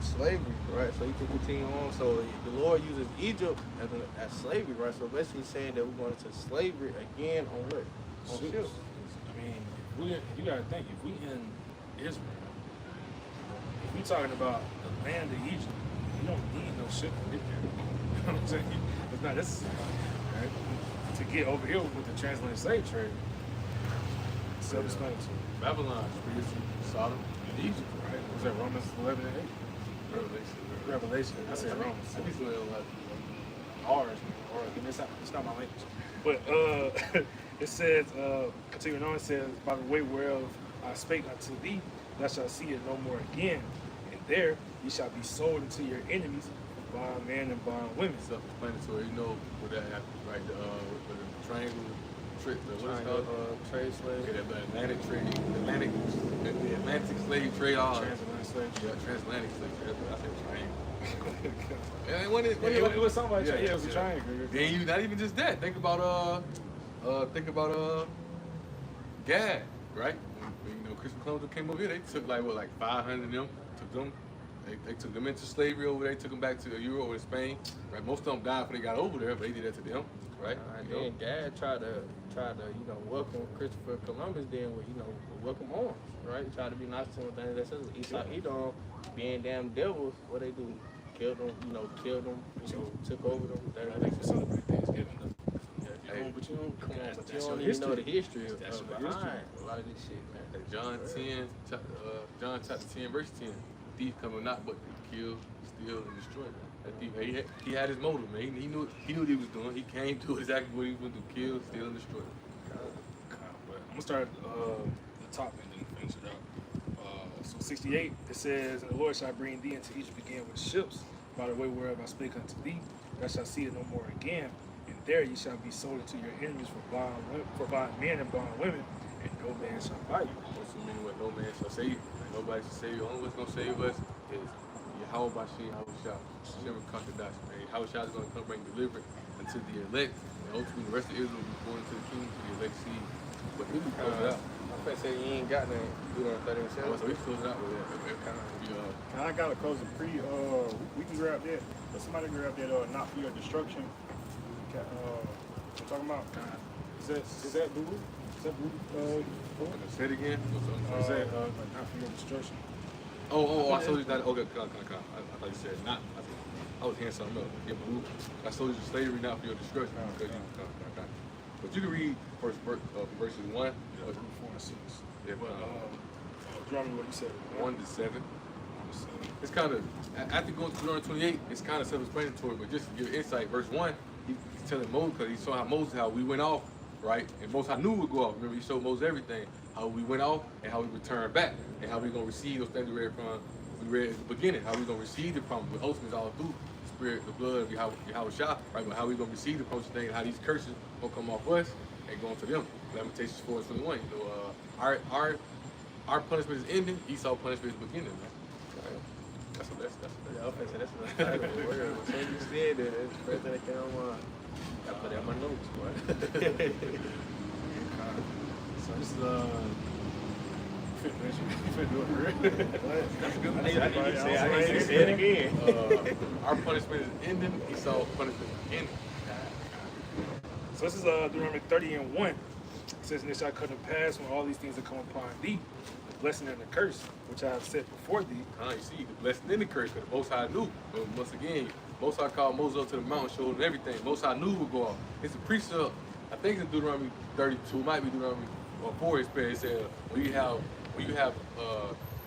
slavery, right? So you can continue on. So the Lord uses Egypt as slavery, right? So basically saying that we're going into slavery again on what? On ships. I mean, you gotta think, if we in Israel, if we talking about the land of Egypt, you don't need no ship to get there. You know what I'm saying? It's not necessary, right? To get over here with the transatlantic slave trade, self-explanatory. Babylon, Sodom, and Egypt, Right? Was that Romans 11 and 8? Revelation. I said Romans. Ours, or it's not my language. But it says, continuing on, it says, "By the way whereof I spake unto thee, thou shalt see it no more again. And there ye shall be sold unto your enemies, bond men and bond women." Self-explanatory, you know what that happens, right? The triangle, what is it called? Trade slave. Yeah, the Atlantic slave trade. Transatlantic slave trade. Yeah, transatlantic slave trade. I said triangle. It was something like that. Yeah, it was a triangle. Then you not even just that. Think about Gad, right? When, you know, Christopher Columbus came over here, they took like 500 of them, took them They took them into slavery over there. They took them back to Europe or Spain. Right. Most of them died before they got over there, but they did that to them. Right. And then God tried to welcome Christopher Columbus then with welcome arms, right? Tried to be nice to him. That's Esau, Edom, being damn devils. What they do? Killed them. Took over them. I think we celebrate Thanksgiving. Hey, But you don't, come on, That's but you your don't even know the history. history of That's your behind history. a lot of this shit, man. And John chapter 10, verse 10. Thief coming not but to kill, steal, and destroy. That thief, he had his motive, man. He knew what he was doing. He came to exactly what he was going to kill, steal, and destroy. But I'm gonna start the top and then finish it out. So 68, it says, "And the Lord shall bring thee into Egypt again with ships, by the way whereof I spake unto thee. Thou shalt see it no more again. And there ye shall be sold unto your enemies for bond men and bond women, and no man shall buy you." What's the meaning what no man shall save you? Nobody shall save you. Only what's going to save us is Yahweh Bashir, Yahushua. Never Kakadash, man. Yahushua is going to come bring deliverance unto the elect. And ultimately, the rest of Israel will be born into the kingdom to the elect seed. But we can close it out. I'm gonna say you ain't got nothing. Do it on 37. So we close it out with that. I gotta close the we can grab that. But somebody grab that not for your destruction. We're talking about is that Boo? Is that Boo? Say it again. Is that not for your destruction? I told you that. Okay, come. I thought you said not. I was hearing something else. Yeah, but I told you slavery not for your destruction. Okay. But you can read verses 1. 4 and 6. Yeah, But drop me what you said. 1 to 7. It's kind of, after going to Deuteronomy 28, it's kind of self-explanatory, but just to give insight, verse 1, he's telling Moses, because he saw how we went off, right? And Moses knew we would go off. Remember, he showed Moses everything, how we went off and how we returned back, and how we going to receive those things we read at the beginning, how we going to receive the promise, but ultimately it's all through the spirit, the blood of Yahushua, right? But how we going to receive the promise thing, how these curses going to come off us and go to them. Lamentations 4 and 21. Our punishment is ending, Esau's punishment is beginning, man. That's Yeah, that's a word. As soon as you said that, that's the first thing that came to mind. I put that in my notes, boy. So this is I need to say it again. Our punishment is ending, Esau's punishment is beginning. So this is Deuteronomy 30 and 1. It says, "And it shall come to pass when all these things are come upon thee, the blessing and the curse, which I have set before thee." You see, the blessing and the curse, because the Most High knew. But once again, Most High called Moses up to the mountain, showed him everything. Most High knew would go off. It's a precept, I think it's in Deuteronomy 32, might be Deuteronomy 4, it said, when you have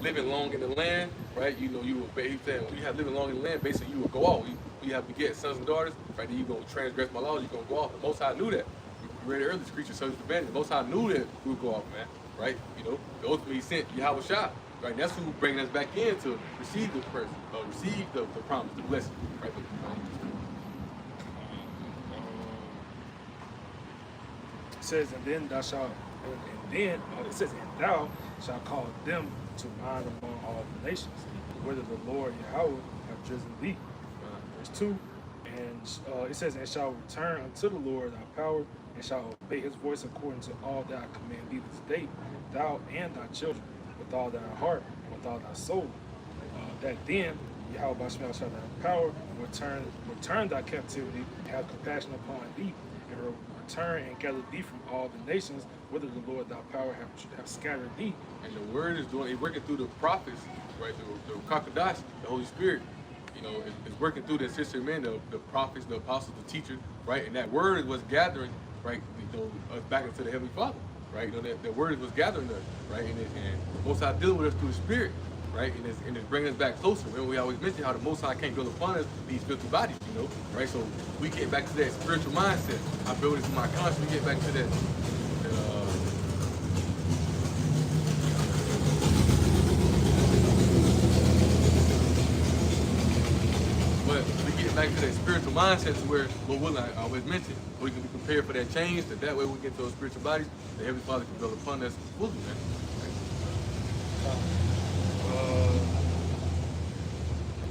living long in the land, right? You will, he said, when you have living long in the land, basically you will go off. You have to get sons and daughters, right? Then you're going to transgress my laws, you're going to go off. The Most High knew that. We read it earlier, this creature subject to vanity. The Most High knew that we would go off, man, right? Ultimately he sent Yahushua, right? That's who bringing us back in to receive the person, receive the promise, the blessing, right? It says, "And thou shalt call them to mind among all the nations, whether the Lord Yahweh have chosen thee." Verse 2, and it says, "And shall return unto the Lord thy power, and shall obey his voice according to all that I command thee this day, thou and thy children, with all thy heart, and with all thy soul. That then Yahweh Bashmel shall have power, return thy captivity, have compassion upon thee, and return and gather thee from all the nations, whither the Lord thy power have scattered thee." And the word is working through the prophets, right? The Kakadash, the Holy Spirit, is working through the sister men, the prophets, the apostles, the teachers, right? And that word was gathering, right? Us back into the Heavenly Father, right? That word was gathering us, right? And Most High dealing with us through the Spirit, right? And it's bringing us back closer. Remember, we always mention how the Most High can't build upon us these filthy bodies, right? So we get back to that spiritual mindset. I build it in my conscience. We get back to that. But we get back to that spiritual mindset to where what Will I always mention, we can be prepared for that change. That way we get to those spiritual bodies. The Heavenly Father can build upon us fully, man.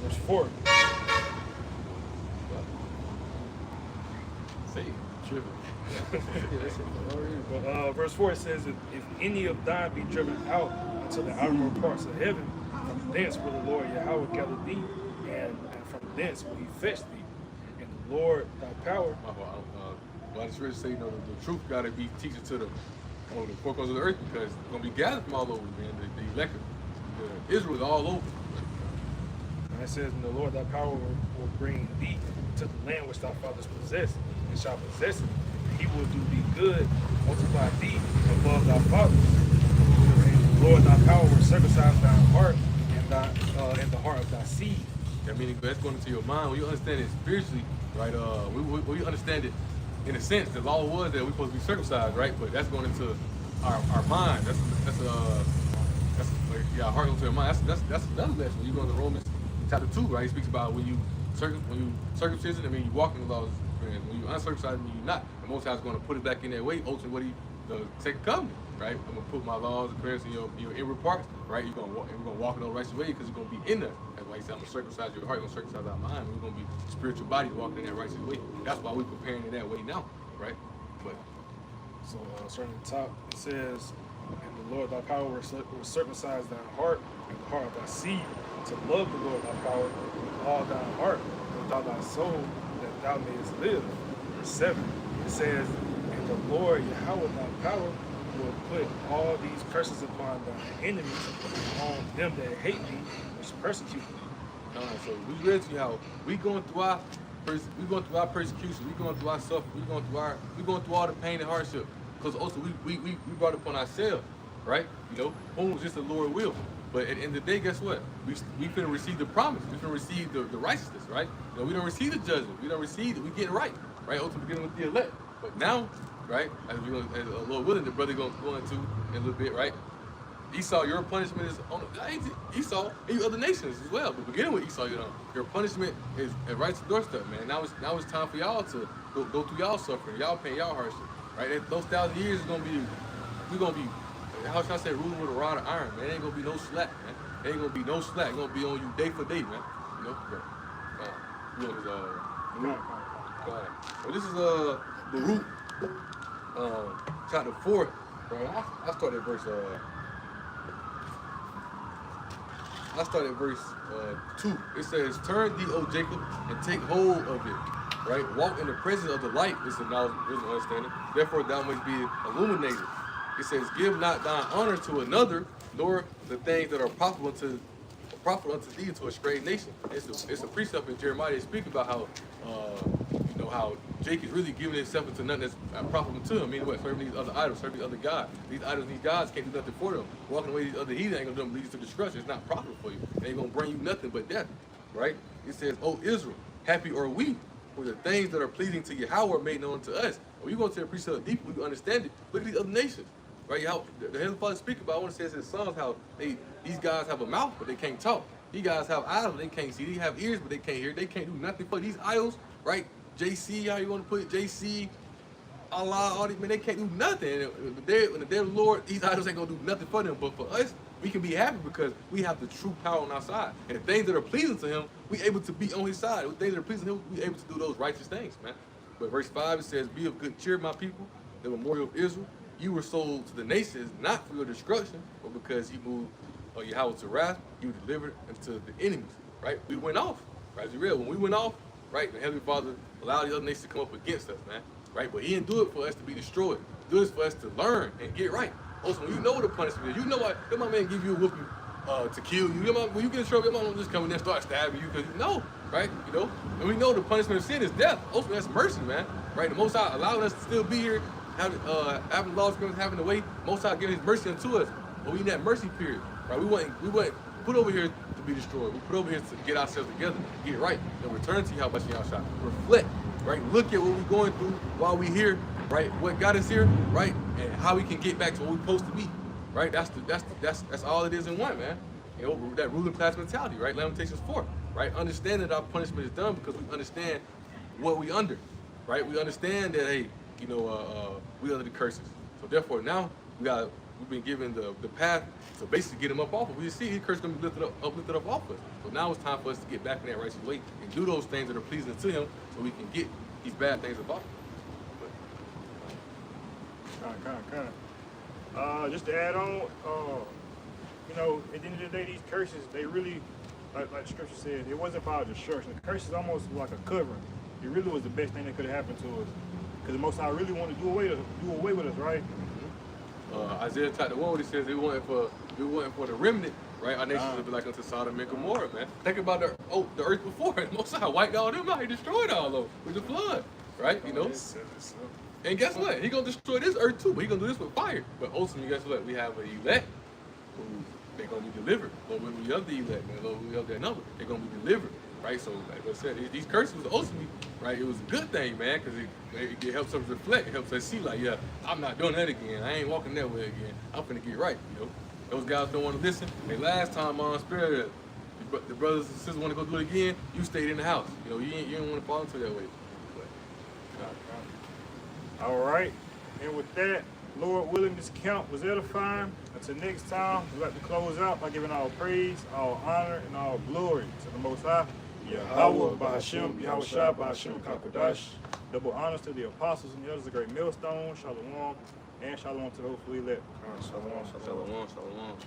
Verse 4. Say it. Verse 4 says, "If any of thine be driven out unto the outermost parts of heaven, from thence will the Lord Yahweh gather thee, and from thence will he fetch thee. And the Lord thy power. Well, I just really say, the truth got to be teaching to the four corners of the earth, because it's going to be gathered from all over, man. The elected, Israel is all over. And it says, and the Lord thy power will bring thee to the land which thy fathers possessed, and shall possess it. And he will do thee good, multiply thee above thy fathers. And the Lord thy power will circumcise thy heart and the heart of thy seed. That meaning that's going into your mind. When you understand it spiritually, right? When you understand it in a sense, the law was that we're supposed to be circumcised, right? But that's going into our mind. That's like, yeah, heart into your mind. That's another lesson. When you go into Romans chapter 2, right? He speaks about when you circumcision, I mean you walk in the laws, and when you uncircumcised, I mean you're not. And most times going to put it back in that way, ultimately the second covenant, right? I'm gonna put my laws and prayers in your inward parts, right? We're gonna walk in the righteous way because it's gonna be in there. That's why he said I'm gonna circumcise your heart, I'm gonna circumcise our mind. We're gonna be spiritual bodies walking in that righteous way. That's why we're preparing in that way now, right? But So starting at the top, it says, and the Lord thy power will circumcise thy heart and the heart of thy seed, to love the Lord thy power with all thy heart, with all thy soul, that thou mayest live. Verse 7, it says, and the Lord Yahweh thy power will put all these curses upon thy enemies, on them that hate thee, which persecute thee. so we read to you how we going through our persecution, we going through our suffering, we going through all the pain and hardship, because also we brought it upon ourselves, right? You know, whom was just the Lord will. But at the end of the day, guess what? We finna receive the promise. We finna receive the righteousness, right? You know, we don't receive the judgment. We don't receive it. We get it right, right? Ultimately beginning with the elect. But now, right, as Lord willing, the brother gonna go into in a little bit, right? Esau, your punishment is on Esau and you other nations as well. But beginning with Esau, your punishment is right to the doorstep, man. Now it's time for y'all to go through y'all suffering, y'all pain, y'all hardship, right? Those 1,000 years is gonna be, we're gonna be, how should I say, ruling with a rod of iron, man. There ain't gonna be no slack, man. There ain't gonna be no slack. It's gonna be on you day for day, man. You know, so this is Baruch, chapter 4. Right? I started verse 2. It says, "Turn thee, O Jacob, and take hold of it." Right? Walk in the presence of the light. This is knowledge, wisdom, understanding. Therefore, thou must be illuminated. It says, "Give not thine honor to another, nor the things that are profitable unto thee to a strange nation." It's a precept in Jeremiah. They speak about how how Jacob is really giving himself into nothing that's profitable to him. I mean, what? Serving these other idols, serving these other gods. These idols, these gods can't do nothing for them. Walking away these other heathens ain't gonna do them, leads to destruction. It's not profitable for you. It ain't gonna bring you nothing but death, right? It says, "O Israel, happy are we, for the things that are pleasing to Yahweh are made known to us." When you go to the precept deep, we understand it. Look at these other nations, right? How the Heavenly Father speak about, I want to say it's in Psalms, how these guys have a mouth, but they can't talk. These guys have eyes, but they can't see. They have ears, but they can't hear. They can't do nothing for these idols, right? JC, how you want to put it? JC, Allah, all these, man, they can't do nothing. When the day of the Lord, these idols ain't gonna do nothing for them. But for us, we can be happy because we have the true power on our side. And the things that are pleasing to him, we able to be on his side. The things that are pleasing to him, we able to do those righteous things, man. But verse 5, it says, "Be of good cheer, my people, the memorial of Israel. You were sold to the nations, not for your destruction, but because you moved Yahweh to wrath, you delivered into the enemies." Right? We went off. Right? As you read, when we went off, right, the Heavenly Father allowed the other nations to come up against us, man. Right? But he didn't do it for us to be destroyed. He did it for us to learn and get right. Also, when you know what the punishment is, you know what, your mama ain't give you a whooping to kill you. Your mama, when you get in trouble, your mama don't just come in there and start stabbing you because you know, right? You know? And we know the punishment of sin is death. Also, that's mercy, man. Right? The Most High allowing us to still be here, having laws, having the way, Most High giving his mercy unto us. But we in that mercy period. Right? We wasn't put over here to be destroyed. We put over here to get ourselves together, get it right, and return to Yahweh Shah. Reflect, right? Look at what we're going through while we're here, right? What got us here, right? And how we can get back to what we're supposed to be, right? That's all it is in one, man. You know, that ruling class mentality, right? Lamentations 4, right? Understand that our punishment is done because we understand what we under, right? We understand that, hey, we under the curses. So therefore, now we've been given the path to basically get him up off of. We see his curse gonna be lifted up off us. So now it's time for us to get back in that righteous way and do those things that are pleasing to him, so we can get these bad things up off of. Just to add on, you know, at the end of the day, these curses, they really, like the scripture says, it wasn't about destruction. The curse is almost like a covering. It really was the best thing that could have happened to us. Because the Most High really wanted to do away with us, right? Isaiah chapter 1, he says they wanted for the remnant, right? Our nations would be like unto Sodom and Gomorrah, man. Think about the earth before. The Most High wiped all them out. He destroyed all of them with the flood, right? You know. And guess what? He gonna destroy this earth too, but he gonna do this with fire. But ultimately, guess what? We have an elect who they gonna be delivered. But when we of the elect, man, Lord, we of their number, they're gonna be delivered, right? So, like I said, these curses was ultimately, right? It was a good thing, man, because it helps us reflect. It helps us see, like, yeah, I'm not doing that again. I ain't walking that way again. I'm finna get right, you know. Those guys don't want to listen. Hey, last time on Spirit, the brothers and sisters want to go do it again. You stayed in the house. You know, you didn't want to fall into that way. All right. And with that, Lord willing, this camp was edifying. Until next time, we'd like to close out by giving all praise, all honor, and all glory to the Most High. Yahweh, Bahashem, Yahweh Shah, Bahashem, Kakadash. Double honors to the apostles and the others, the great millstone, Shalom, and Shalom to the hopefully elect. Shalom, shalom, shalom.